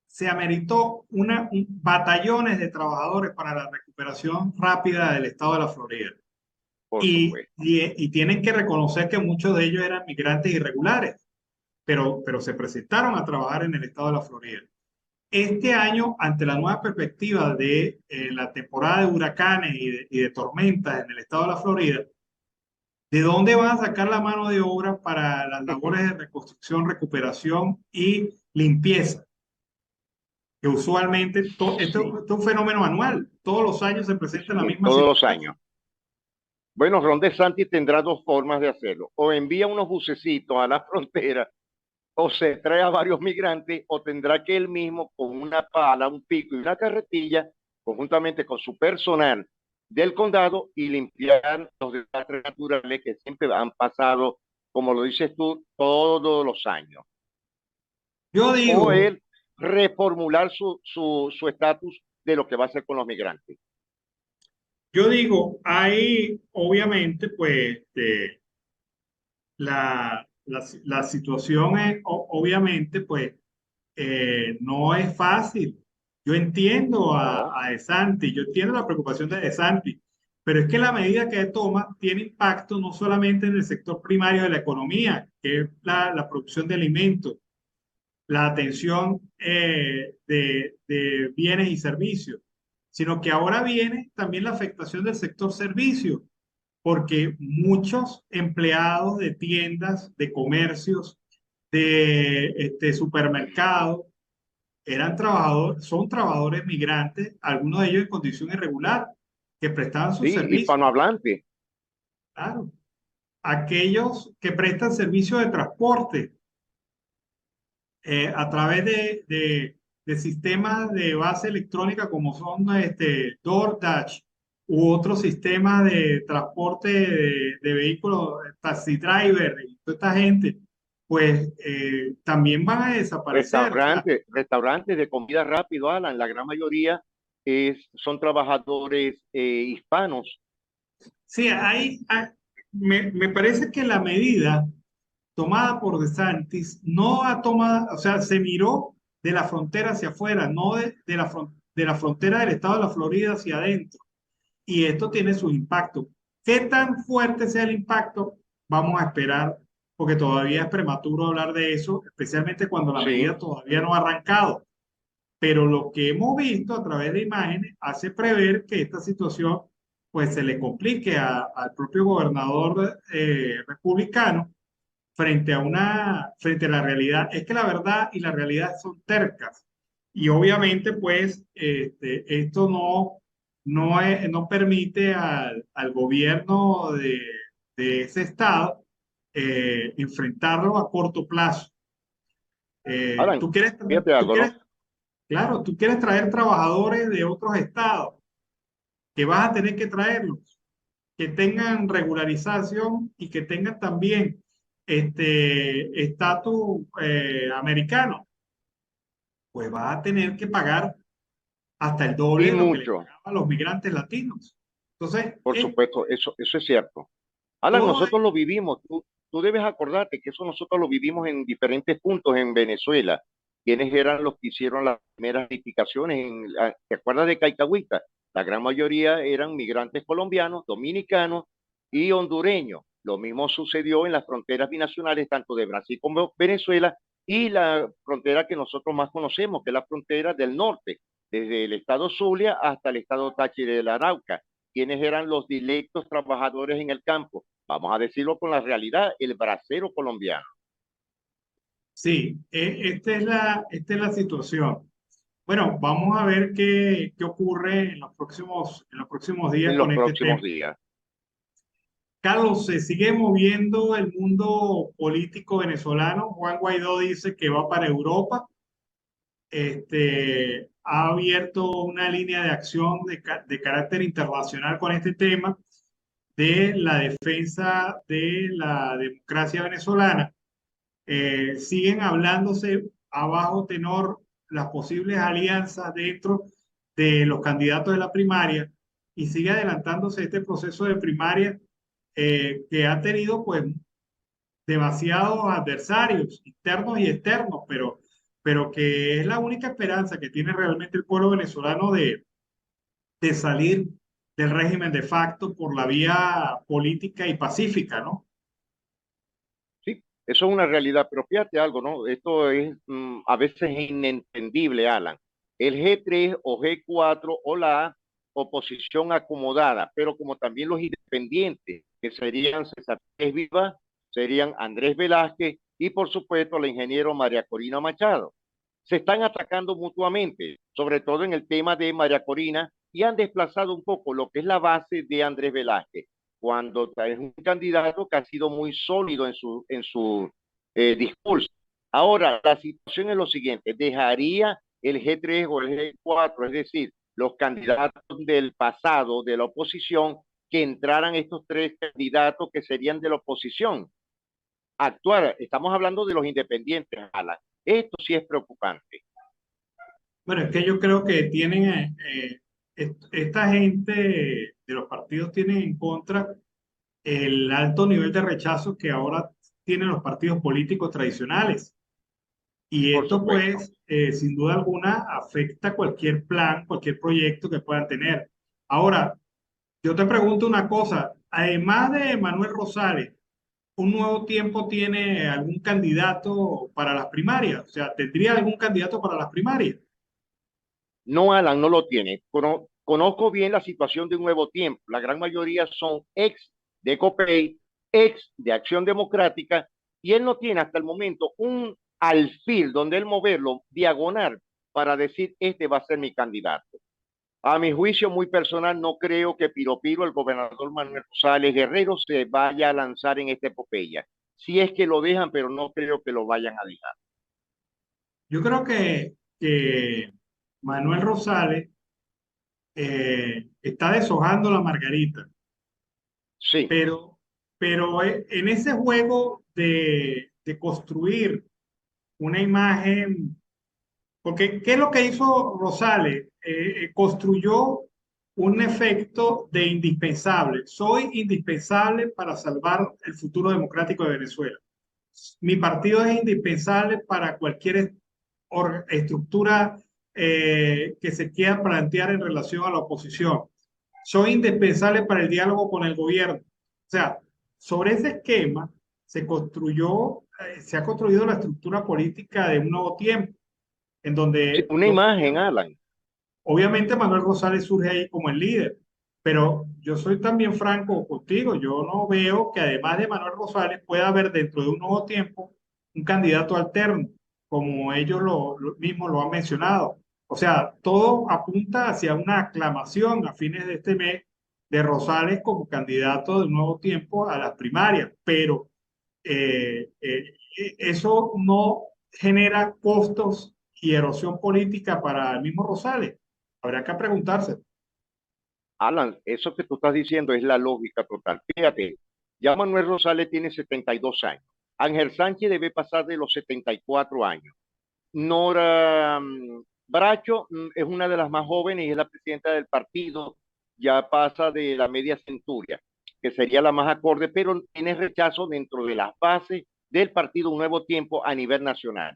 se ameritó batallones de trabajadores para la recuperación rápida del estado de la Florida. Y tienen que reconocer que muchos de ellos eran migrantes irregulares, pero se presentaron a trabajar en el estado de la Florida. Este año, ante la nueva perspectiva de la temporada de huracanes y de tormentas en el estado de la Florida, ¿de dónde van a sacar la mano de obra para las labores de reconstrucción, recuperación y limpieza? Que usualmente esto es un fenómeno anual. Todos los años se presenta la misma situación. Todos los años. Bueno, Ron DeSantis tendrá dos formas de hacerlo. O envía unos bucecitos a la frontera, o se trae a varios migrantes, o tendrá que él mismo, con una pala, un pico y una carretilla, conjuntamente con su personal, del condado y limpiar los desastres naturales que siempre han pasado, como lo dices tú, todos los años. Yo O digo, él reformular su estatus de lo que va a hacer con los migrantes. hay obviamente, pues, la situación es, obviamente, pues, no es fácil. Yo entiendo No, a De Santis, yo entiendo la preocupación de Santis, pero es que la medida que toma tiene impacto no solamente en el sector primario de la economía, que es la producción de alimentos, la atención de bienes y servicios, sino que ahora viene también la afectación del sector servicios, porque muchos empleados de tiendas, de comercios, de supermercados, son trabajadores migrantes, algunos de ellos en condición irregular, que prestaban sus sí, servicios. hispanohablante. Claro. Aquellos que prestan servicios de transporte a través de sistemas de base electrónica como son DoorDash u otros sistemas de transporte de vehículos, taxi driver y toda esta gente, pues también van a desaparecer. O sea, Restaurantes de comida rápido, Alan, la gran mayoría son trabajadores hispanos. sí, me parece que la medida tomada por DeSantis no ha tomado, o sea, se miró de la frontera hacia afuera, no de la frontera del estado de la Florida hacia adentro. Y esto tiene su impacto. ¿Qué tan fuerte sea el impacto? Vamos a esperar, porque todavía es prematuro hablar de eso, especialmente cuando la Sí, medida todavía no ha arrancado. Pero lo que hemos visto a través de imágenes hace prever que esta situación pues se le complique al propio gobernador republicano frente a la realidad. Es que la verdad y la realidad son tercas. Y obviamente, pues, esto no permite al gobierno de ese estado enfrentarlo a corto plazo. Alan, Tú quieres, fíjate tú algo, ¿no? quieres, claro, tú quieres traer trabajadores de otros estados, que vas a tener que traerlos, que tengan regularización y que tengan también estatus americano, pues vas a tener que pagar hasta el doble Y de lo que le mucho, pagaban a los migrantes latinos. Entonces, por supuesto, eso es cierto. Alan, todo nosotros lo vivimos. Tú debes acordarte que eso nosotros lo vivimos en diferentes puntos en Venezuela. ¿Quiénes eran los que hicieron las primeras edificaciones? ¿Te acuerdas de Caicagüita? La gran mayoría eran migrantes colombianos, dominicanos y hondureños. Lo mismo sucedió en las fronteras binacionales, tanto de Brasil como Venezuela, y la frontera que nosotros más conocemos, que es la frontera del norte, desde el estado Zulia hasta el estado Táchira de la Arauca. ¿Quiénes eran los directos trabajadores en el campo? Vamos a decirlo con la realidad, el bracero colombiano. sí, esta es la situación. Bueno, vamos a ver qué ocurre en los próximos días En con los este próximos tema. días. Carlos, se sigue moviendo el mundo político venezolano. Juan Guaidó dice que va para Europa. Ha abierto una línea de acción de carácter internacional con este tema de la defensa de la democracia venezolana. Siguen hablándose a bajo tenor las posibles alianzas dentro de los candidatos de la primaria y sigue adelantándose este proceso de primaria que ha tenido pues demasiados adversarios internos y externos, pero que es la única esperanza que tiene realmente el pueblo venezolano de salir del régimen de facto por la vía política y pacífica, ¿no? Sí, eso es una realidad, pero fíjate algo, ¿no? Esto es a veces inentendible, Alan. El G3 o G4 o la oposición acomodada, pero como también los independientes, que serían César Pérez Viva, serían Andrés Velázquez y por supuesto la ingeniero María Corina Machado. Se están atacando mutuamente, sobre todo en el tema de María Corina, y han desplazado un poco lo que es la base de Andrés Velázquez cuando es un candidato que ha sido muy sólido en su discurso. Ahora, la situación es lo siguiente, ¿dejaría el G3 o el G4, es decir, los candidatos del pasado de la oposición, que entraran estos tres candidatos que serían de la oposición. Actuar, estamos hablando de los independientes, Alan. Esto sí es preocupante. Bueno, es que yo creo que tienen, esta gente de los partidos tienen en contra el alto nivel de rechazo que ahora tienen los partidos políticos tradicionales. Y Por esto, supuesto. pues, sin duda alguna, afecta cualquier plan, cualquier proyecto que puedan tener. Ahora, yo te pregunto una cosa, además de Manuel Rosales, ¿Un Nuevo Tiempo tiene algún candidato para las primarias? O sea, ¿tendría algún candidato para las primarias? No, Alan, no lo tiene. Conozco bien la situación de Un Nuevo Tiempo. La gran mayoría son ex de COPEI, ex de Acción Democrática, y él no tiene hasta el momento un alfil donde él moverlo diagonal para decir, este va a ser mi candidato. A mi juicio muy personal, no creo que Piro Piro, el gobernador Manuel Rosales Guerrero, se vaya a lanzar en esta epopeya. Si es que lo dejan, pero no creo que lo vayan a dejar. Yo creo que Manuel Rosales está deshojando la margarita, Sí, pero en ese juego de construir una imagen, porque ¿qué es lo que hizo Rosales? Construyó un efecto de indispensable. Soy indispensable para salvar el futuro democrático de Venezuela. Mi partido es indispensable para cualquier estructura que se quiera plantear en relación a la oposición. Soy indispensable para el diálogo con el gobierno. O sea, sobre ese esquema se ha construido la estructura política de Un Nuevo Tiempo, en sí, donde una imagen, Alan. obviamente Manuel Rosales surge ahí como el líder, pero yo soy también franco contigo, yo no veo que además de Manuel Rosales pueda haber dentro de Un Nuevo Tiempo un candidato alterno, como ellos mismos lo han mencionado. O sea, todo apunta hacia una aclamación a fines de este mes de Rosales como candidato de Un Nuevo Tiempo a las primarias, pero eso no genera costos y erosión política para el mismo Rosales. Habría que preguntarse. Alan, eso que tú estás diciendo es la lógica total. Fíjate, ya Manuel Rosales tiene 72 años. Ángel Sánchez debe pasar de los 74 años. Nora Bracho es una de las más jóvenes y es la presidenta del partido. Ya pasa de la media centuria, que sería la más acorde, pero tiene rechazo dentro de las bases del partido Un Nuevo Tiempo a nivel nacional.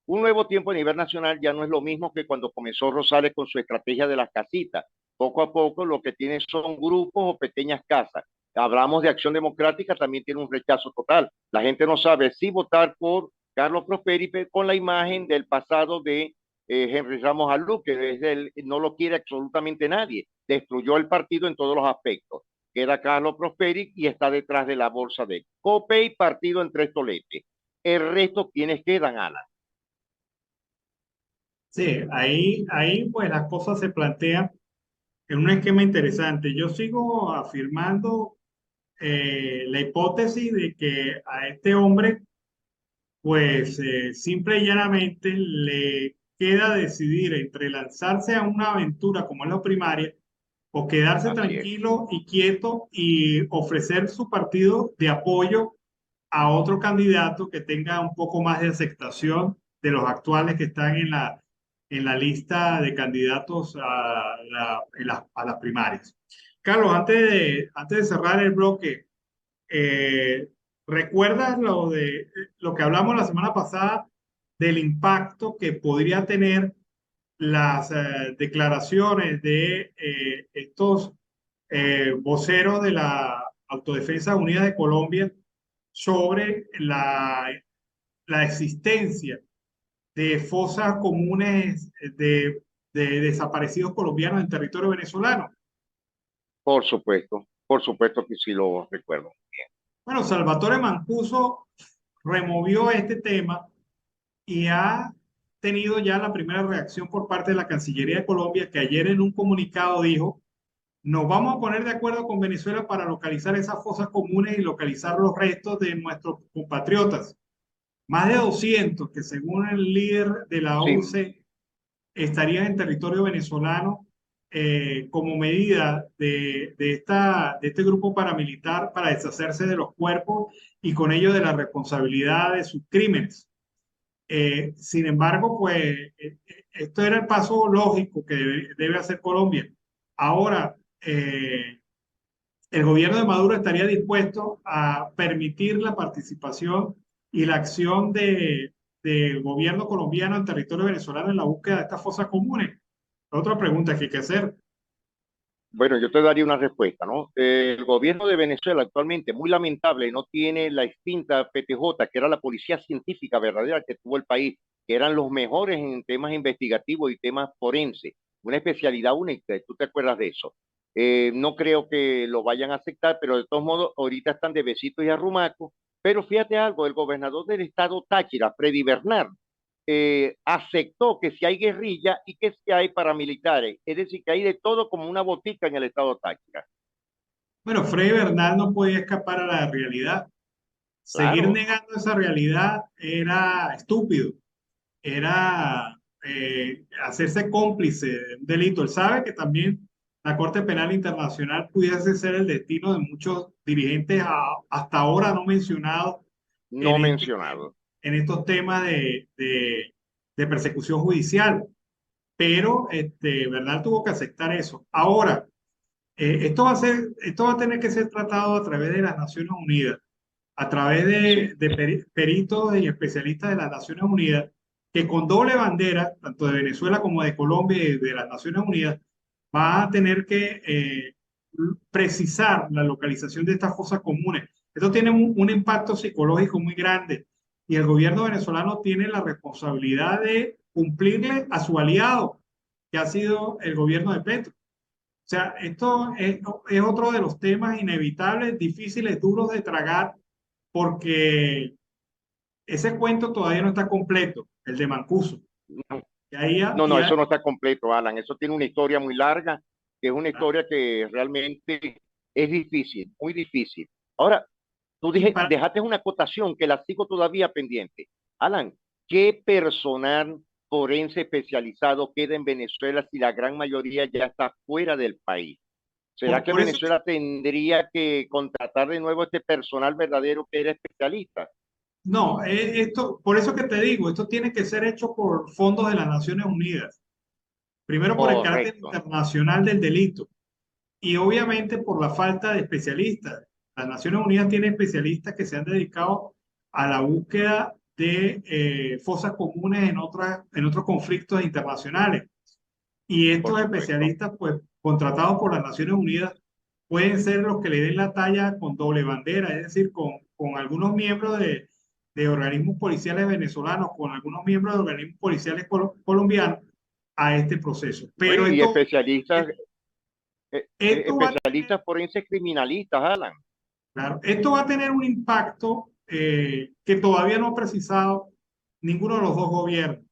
Un Nuevo Tiempo a nivel nacional ya no es lo mismo que cuando comenzó Rosales con su estrategia de las casitas. Poco a poco lo que tiene son grupos o pequeñas casas. Hablamos de Acción Democrática, también tiene un rechazo total. La gente no sabe si votar por Carlos Prosperi con la imagen del pasado de Henry Ramos Alú, que no lo quiere absolutamente nadie. Destruyó el partido en todos los aspectos. Queda Carlos Prosperi y está detrás de la bolsa de COPEI, partido en tres toletes. El resto, ¿quiénes quedan, Ana? Sí, ahí pues las cosas se plantean en un esquema interesante. Yo sigo afirmando la hipótesis de que a este hombre, pues simple y llanamente le queda decidir entre lanzarse a una aventura como es la primaria o quedarse Así es. tranquilo y quieto y ofrecer su partido de apoyo a otro candidato que tenga un poco más de aceptación de los actuales que están en la lista de candidatos a las primarias. Carlos, antes de cerrar el bloque, eh, ¿recuerdas lo que hablamos la semana pasada del impacto que podría tener las declaraciones de estos voceros de la Autodefensa Unida de Colombia sobre la existencia de fosas comunes de desaparecidos colombianos en territorio venezolano? Por supuesto que sí lo recuerdo. Bueno, Salvatore Mancuso removió este tema y ha tenido ya la primera reacción por parte de la Cancillería de Colombia, que ayer en un comunicado dijo: nos vamos a poner de acuerdo con Venezuela para localizar esas fosas comunes y localizar los restos de nuestros compatriotas. Más de 200 que según el líder de la Sí, UNCE estarían en territorio venezolano como medida de este grupo paramilitar para deshacerse de los cuerpos y con ello de la responsabilidad de sus crímenes. Sin embargo, pues esto era el paso lógico que debe hacer Colombia. Ahora, el gobierno de Maduro estaría dispuesto a permitir la participación y la acción del gobierno colombiano en territorio venezolano en la búsqueda de estas fosas comunes. Otra pregunta que hay que hacer. Bueno, yo te daría una respuesta, ¿no? El gobierno de Venezuela actualmente, muy lamentable, no tiene la extinta PTJ, que era la policía científica verdadera que tuvo el país, que eran los mejores en temas investigativos y temas forenses, una especialidad única, ¿tú te acuerdas de eso? No creo que lo vayan a aceptar, pero de todos modos, ahorita están de besitos y arrumacos. Pero fíjate algo, el gobernador del estado Táchira, Freddy Bernard, aceptó que si hay guerrilla y que si hay paramilitares, es decir, que hay de todo como una botica en el estado Táchira. Bueno, Freddy Bernal no podía escapar a la realidad. Seguir Claro. negando esa realidad era estúpido, era hacerse cómplice de un delito. Él sabe que también la Corte Penal Internacional pudiese ser el destino de muchos dirigentes hasta ahora no mencionados No en, mencionado. en estos temas de persecución judicial. Pero Bernal tuvo que aceptar eso. Ahora, esto va a tener que ser tratado a través de las Naciones Unidas, a través de peritos y especialistas de las Naciones Unidas, que con doble bandera, tanto de Venezuela como de Colombia y de las Naciones Unidas, va a tener que precisar la localización de estas fosas comunes. Esto tiene un impacto psicológico muy grande y el gobierno venezolano tiene la responsabilidad de cumplirle a su aliado, que ha sido el gobierno de Petro. O sea, esto es otro de los temas inevitables, difíciles, duros de tragar, porque ese cuento todavía no está completo, el de Mancuso. No, eso no está completo, Alan. Eso tiene una historia muy larga, que es una historia que realmente es difícil, muy difícil. Ahora, tú dejaste una acotación que la sigo todavía pendiente. Alan, ¿qué personal forense especializado queda en Venezuela si la gran mayoría ya está fuera del país? ¿Será que Venezuela tendría que contratar de nuevo este personal verdadero que era especialista? No, por eso que te digo, esto tiene que ser hecho por fondos de las Naciones Unidas. Primero por el carácter internacional del delito y obviamente por la falta de especialistas. Las Naciones Unidas tienen especialistas que se han dedicado a la búsqueda de fosas comunes en otros conflictos internacionales. Y estos especialistas, pues, contratados por las Naciones Unidas, pueden ser los que le den la talla con doble bandera, es decir, con algunos miembros de organismos policiales venezolanos, con algunos miembros de organismos policiales colombianos a este proceso. Pero bueno, y especialistas forenses criminalistas, Alan. Claro, esto va a tener un impacto que todavía no ha precisado ninguno de los dos gobiernos,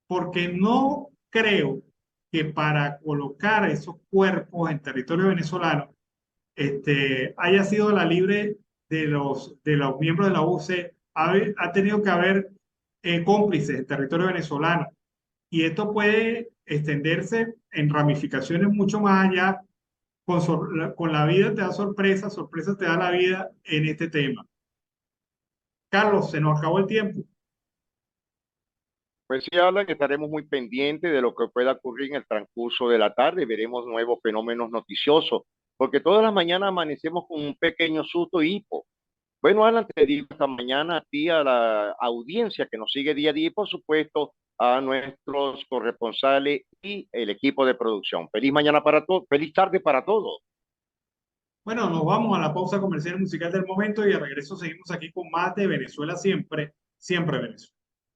porque no creo que para colocar esos cuerpos en territorio venezolano haya sido la libre de los miembros de la UC. Ha tenido que haber cómplices en territorio venezolano y esto puede extenderse en ramificaciones mucho más allá. Con la vida te da sorpresa, sorpresa te da la vida en este tema. Carlos, se nos acabó el tiempo. Pues sí, Alan, estaremos muy pendientes de lo que pueda ocurrir en el transcurso de la tarde. Veremos nuevos fenómenos noticiosos, porque todas las mañanas amanecemos con un pequeño susto y hipo. Bueno, Alan, te digo esta mañana a ti, a la audiencia que nos sigue día a día y, por supuesto, a nuestros corresponsales y el equipo de producción. Feliz mañana para todos, feliz tarde para todos. Bueno, nos vamos a la pausa comercial musical del momento y al regreso seguimos aquí con más de Venezuela siempre, siempre Venezuela.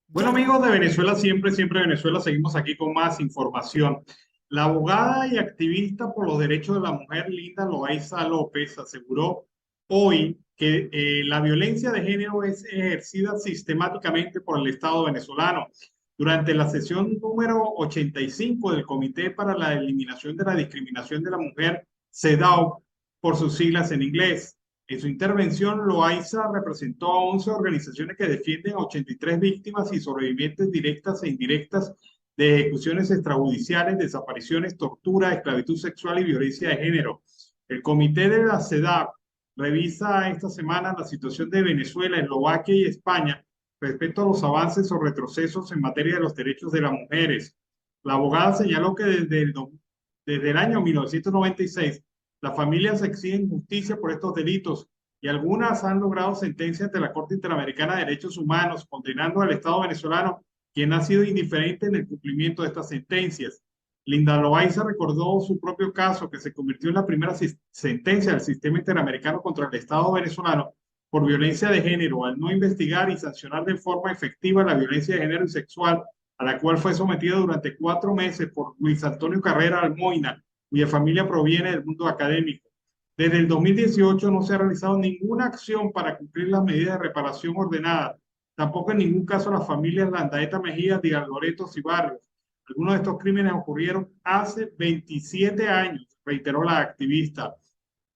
Bueno, amigos de Venezuela siempre, siempre Venezuela, seguimos aquí con más información. La abogada y activista por los derechos de la mujer, Linda Loaiza López, aseguró hoy que la violencia de género es ejercida sistemáticamente por el Estado venezolano. Durante la sesión número 85 del Comité para la Eliminación de la Discriminación de la Mujer, CEDAW, por sus siglas en inglés. En su intervención, Loaiza representó a 11 organizaciones que defienden a 83 víctimas y sobrevivientes directas e indirectas de ejecuciones extrajudiciales, desapariciones, tortura, esclavitud sexual y violencia de género. El comité de la CEDAW revisa esta semana la situación de Venezuela, Eslovaquia y España respecto a los avances o retrocesos en materia de los derechos de las mujeres. La abogada señaló que desde el año 1996 las familias exigen justicia por estos delitos y algunas han logrado sentencias ante la Corte Interamericana de Derechos Humanos, condenando al Estado venezolano, quien ha sido indiferente en el cumplimiento de estas sentencias. Linda Loaiza recordó su propio caso, que se convirtió en la primera sentencia del sistema interamericano contra el Estado venezolano por violencia de género, al no investigar y sancionar de forma efectiva la violencia de género y sexual, a la cual fue sometida durante 4 meses por Luis Antonio Carrera Almoina, cuya familia proviene del mundo académico. Desde el 2018 no se ha realizado ninguna acción para cumplir las medidas de reparación ordenadas, tampoco en ningún caso las familias Landaeta Mejía, Díaz Loreto y Barrios. Algunos de estos crímenes ocurrieron hace 27 años, reiteró la activista.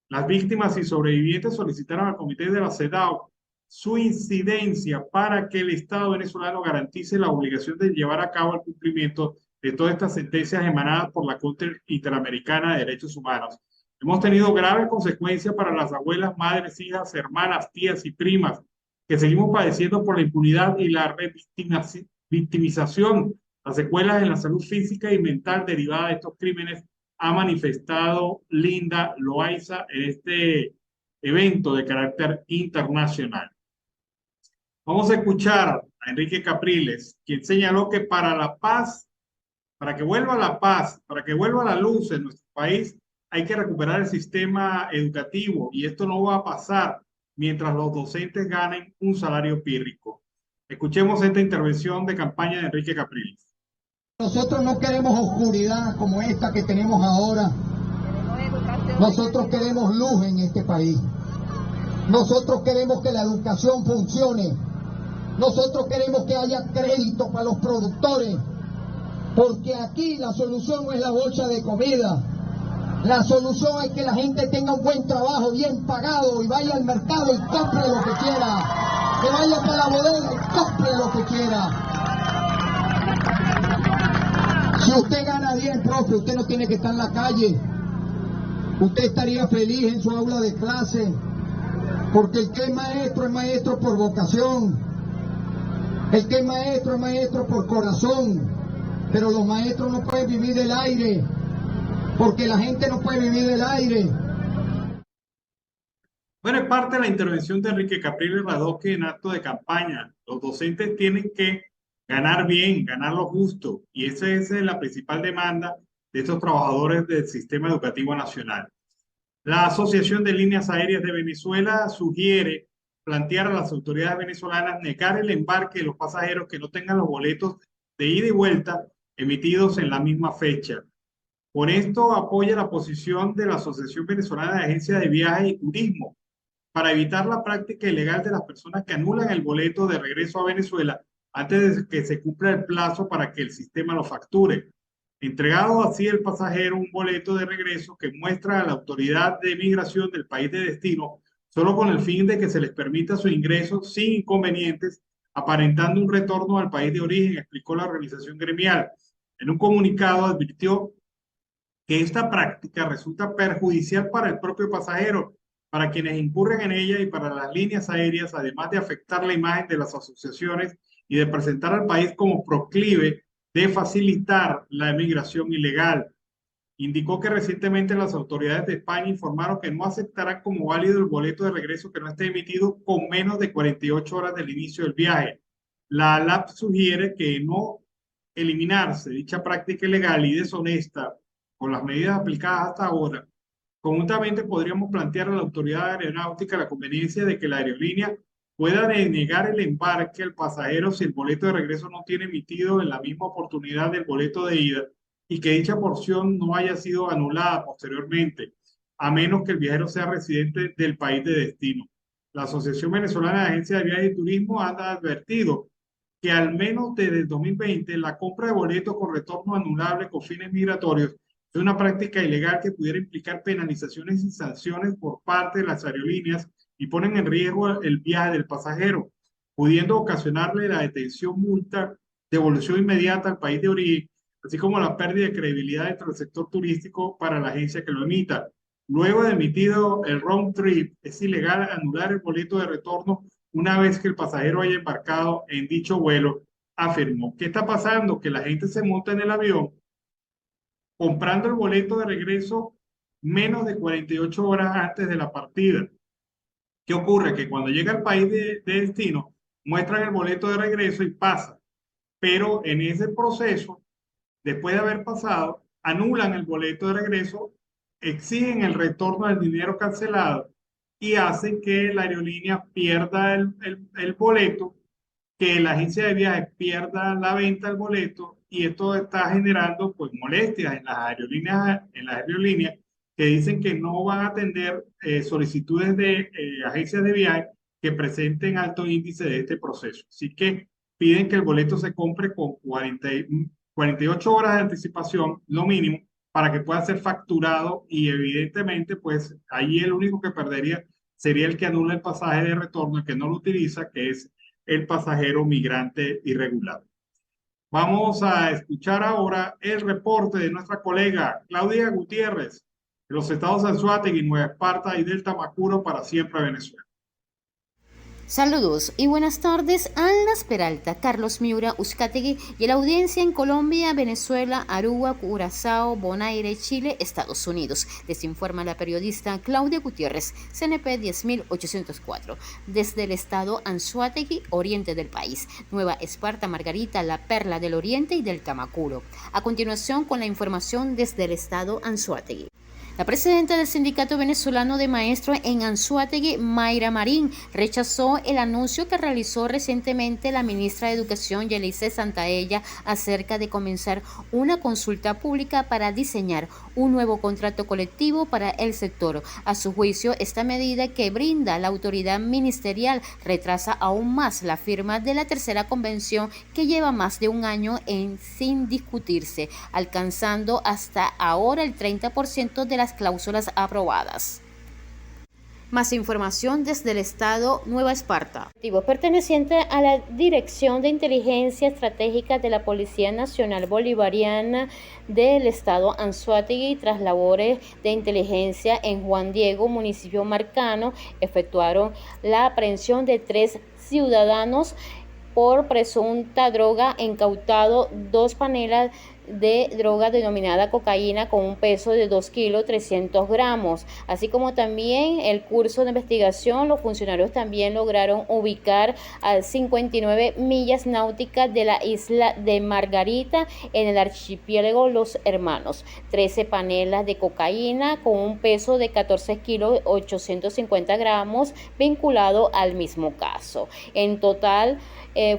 Las víctimas y sobrevivientes solicitaron al comité de la CEDAW su incidencia para que el Estado venezolano garantice la obligación de llevar a cabo el cumplimiento de todas estas sentencias emanadas por la Corte Interamericana de Derechos Humanos. Hemos tenido graves consecuencias para las abuelas, madres, hijas, hermanas, tías y primas que seguimos padeciendo por la impunidad y la victimización. Las secuelas en la salud física y mental derivada de estos crímenes, ha manifestado Linda Loaiza en este evento de carácter internacional. Vamos a escuchar a Enrique Capriles, quien señaló que para la paz, para que vuelva la paz, para que vuelva la luz en nuestro país, hay que recuperar el sistema educativo y esto no va a pasar mientras los docentes ganen un salario pírrico. Escuchemos esta intervención de campaña de Enrique Capriles. Nosotros no queremos oscuridad como esta que tenemos ahora. Nosotros queremos luz en este país. Nosotros queremos que la educación funcione. Nosotros queremos que haya crédito para los productores. Porque aquí la solución no es la bolsa de comida. La solución es que la gente tenga un buen trabajo, bien pagado, y vaya al mercado y compre lo que quiera. Que vaya para la bodega y compre lo que quiera. Si usted gana bien, profe, usted no tiene que estar en la calle. Usted estaría feliz en su aula de clase, porque el que es maestro por vocación. El que es maestro por corazón. Pero los maestros no pueden vivir del aire, porque la gente no puede vivir del aire. Bueno, es parte de la intervención de Enrique Capriles Radosky en acto de campaña. Los docentes tienen que ganar bien, ganar lo justo, y esa es la principal demanda de estos trabajadores del sistema educativo nacional. La Asociación de Líneas Aéreas de Venezuela sugiere plantear a las autoridades venezolanas negar el embarque de los pasajeros que no tengan los boletos de ida y vuelta emitidos en la misma fecha. Por esto apoya la posición de la Asociación Venezolana de Agencias de Viajes y Turismo para evitar la práctica ilegal de las personas que anulan el boleto de regreso a Venezuela antes de que se cumpla el plazo para que el sistema lo facture, entregado así el pasajero un boleto de regreso que muestra a la autoridad de migración del país de destino solo con el fin de que se les permita su ingreso sin inconvenientes, aparentando un retorno al país de origen, explicó la organización gremial. En un comunicado advirtió que esta práctica resulta perjudicial para el propio pasajero, para quienes incurren en ella y para las líneas aéreas, además de afectar la imagen de las asociaciones y de presentar al país como proclive de facilitar la emigración ilegal. Indicó que recientemente las autoridades de España informaron que no aceptarán como válido el boleto de regreso que no esté emitido con menos de 48 horas del inicio del viaje. La ALAP sugiere que no eliminarse dicha práctica ilegal y deshonesta con las medidas aplicadas hasta ahora, conjuntamente podríamos plantear a la autoridad aeronáutica la conveniencia de que la aerolínea pueda denegar el embarque al pasajero si el boleto de regreso no tiene emitido en la misma oportunidad del boleto de ida y que dicha porción no haya sido anulada posteriormente, a menos que el viajero sea residente del país de destino. La Asociación Venezolana de Agencias de Viajes y Turismo ha advertido que al menos desde el 2020 la compra de boletos con retorno anulable con fines migratorios es una práctica ilegal que pudiera implicar penalizaciones y sanciones por parte de las aerolíneas y ponen en riesgo el viaje del pasajero, pudiendo ocasionarle la detención, multa devolución inmediata al país de origen, así como la pérdida de credibilidad dentro del sector turístico para la agencia que lo emita. Luego de emitido el round trip, es ilegal anular el boleto de retorno una vez que el pasajero haya embarcado en dicho vuelo, afirmó. ¿Qué está pasando? Que la gente se monta en el avión comprando el boleto de regreso menos de 48 horas antes de la partida. ¿Qué ocurre? Que cuando llega al país de destino, muestran el boleto de regreso y pasa. Pero en ese proceso, después de haber pasado, anulan el boleto de regreso, exigen el retorno del dinero cancelado y hacen que la aerolínea pierda el boleto, que la agencia de viajes pierda la venta del boleto, y esto está generando pues molestias en las aerolíneas que dicen que no van a atender solicitudes de agencias de viaje que presenten alto índice de este proceso. Así que piden que el boleto se compre con 48 horas de anticipación, lo mínimo, para que pueda ser facturado, y evidentemente pues ahí el único que perdería sería el que anula el pasaje de retorno, el que no lo utiliza, que es el pasajero migrante irregular. Vamos a escuchar ahora el reporte de nuestra colega Claudia Gutiérrez de los estados Anzoátegui, Nueva Esparta y del Tamacuro para Siempre Venezuela. Saludos y buenas tardes. Alas Peralta, Carlos Miura Uzcategui y la audiencia en Colombia, Venezuela, Aruba, Curazao, Bonaire, Chile, Estados Unidos. Les informa la periodista Claudia Gutiérrez, CNP 10804, desde el estado Anzoátegui, oriente del país, Nueva Esparta, Margarita, la Perla del Oriente y del Tamacuro. A continuación, con la información desde el estado Anzoátegui. La presidenta del Sindicato Venezolano de Maestros en Anzoátegui, Mayra Marín, rechazó el anuncio que realizó recientemente la ministra de Educación, Yelice Santaella, acerca de comenzar una consulta pública para diseñar un nuevo contrato colectivo para el sector. A su juicio, esta medida que brinda la autoridad ministerial retrasa aún más la firma de la tercera convención, que lleva más de un año sin discutirse, alcanzando hasta ahora el 30% de las cláusulas aprobadas. Más información desde el estado Nueva Esparta. Perteneciente a la Dirección de Inteligencia Estratégica de la Policía Nacional Bolivariana del estado Anzoátegui, tras labores de inteligencia en Juan Diego, municipio Marcano, efectuaron la aprehensión de 3 ciudadanos por presunta droga, incautado 2 panelas de droga denominada cocaína con un peso de 2 kilos 300 gramos, así como también el curso de investigación. Los funcionarios también lograron ubicar a 59 millas náuticas de la isla de Margarita en el archipiélago Los Hermanos, 13 panelas de cocaína con un peso de 14 kilos 850 gramos vinculado al mismo caso. En total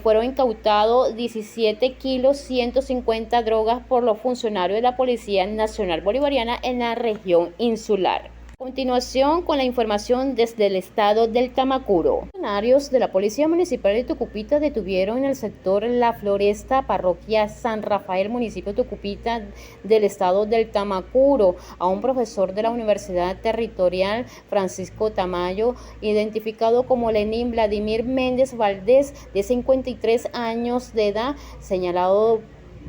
fueron incautados 17 kilos 150 drogas por los funcionarios de la Policía Nacional Bolivariana en la región insular. A continuación, con la información desde el estado del Tamacuro. Funcionarios de la Policía Municipal de Tucupita detuvieron en el sector La Floresta, parroquia San Rafael, municipio de Tucupita del estado del Tamacuro, a un profesor de la Universidad Territorial Francisco Tamayo, identificado como Lenín Vladimir Méndez Valdés, de 53 años de edad, señalado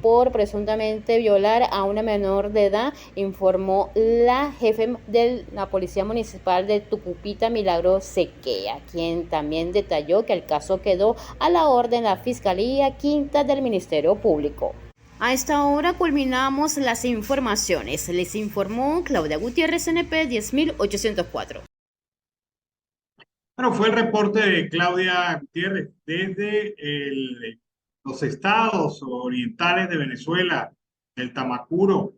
por presuntamente violar a una menor de edad, informó la jefe de la Policía Municipal de Tucupita, Milagro Sequea, quien también detalló que el caso quedó a la orden de la Fiscalía Quinta del Ministerio Público. A esta hora culminamos las informaciones. Les informó Claudia Gutiérrez, CNP 10804. Bueno, fue el reporte de Claudia Gutiérrez desde los estados orientales de Venezuela, el Tamacuro,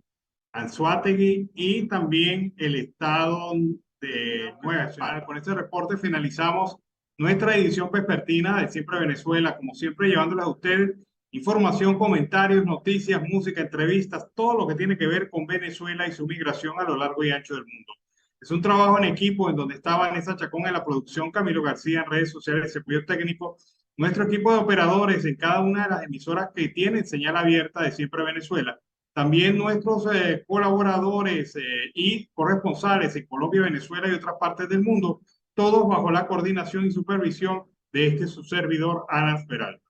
Anzoátegui y también el estado de Nueva Esparta. Con este reporte finalizamos nuestra edición vespertina de Siempre Venezuela, como siempre llevándoles a ustedes información, comentarios, noticias, música, entrevistas, todo lo que tiene que ver con Venezuela y su migración a lo largo y ancho del mundo. Es un trabajo en equipo en donde está Vanessa Chacón en la producción, Camilo García en redes sociales, apoyo técnico, nuestro equipo de operadores en cada una de las emisoras que tienen señal abierta de Siempre Venezuela. También nuestros colaboradores y corresponsales en Colombia, Venezuela y otras partes del mundo, todos bajo la coordinación y supervisión de su servidor, Alas Peralta.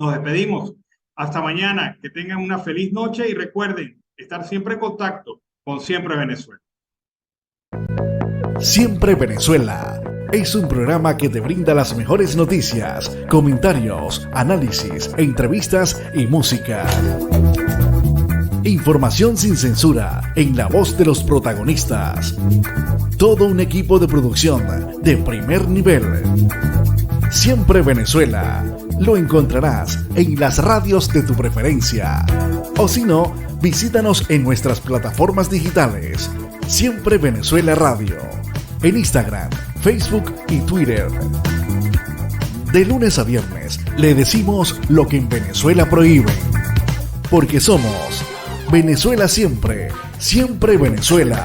Nos despedimos Hasta mañana, que tengan una feliz noche y recuerden estar siempre en contacto con Siempre Venezuela. Siempre Venezuela es un programa que te brinda las mejores noticias, comentarios, análisis, entrevistas y música. Información sin censura en la voz de los protagonistas. Todo un equipo de producción de primer nivel. Siempre Venezuela. Lo encontrarás en las radios de tu preferencia. O si no, visítanos en nuestras plataformas digitales. Siempre Venezuela Radio. En Instagram, Facebook y Twitter. De lunes a viernes le decimos lo que en Venezuela prohíben. Porque somos Venezuela siempre, siempre Venezuela.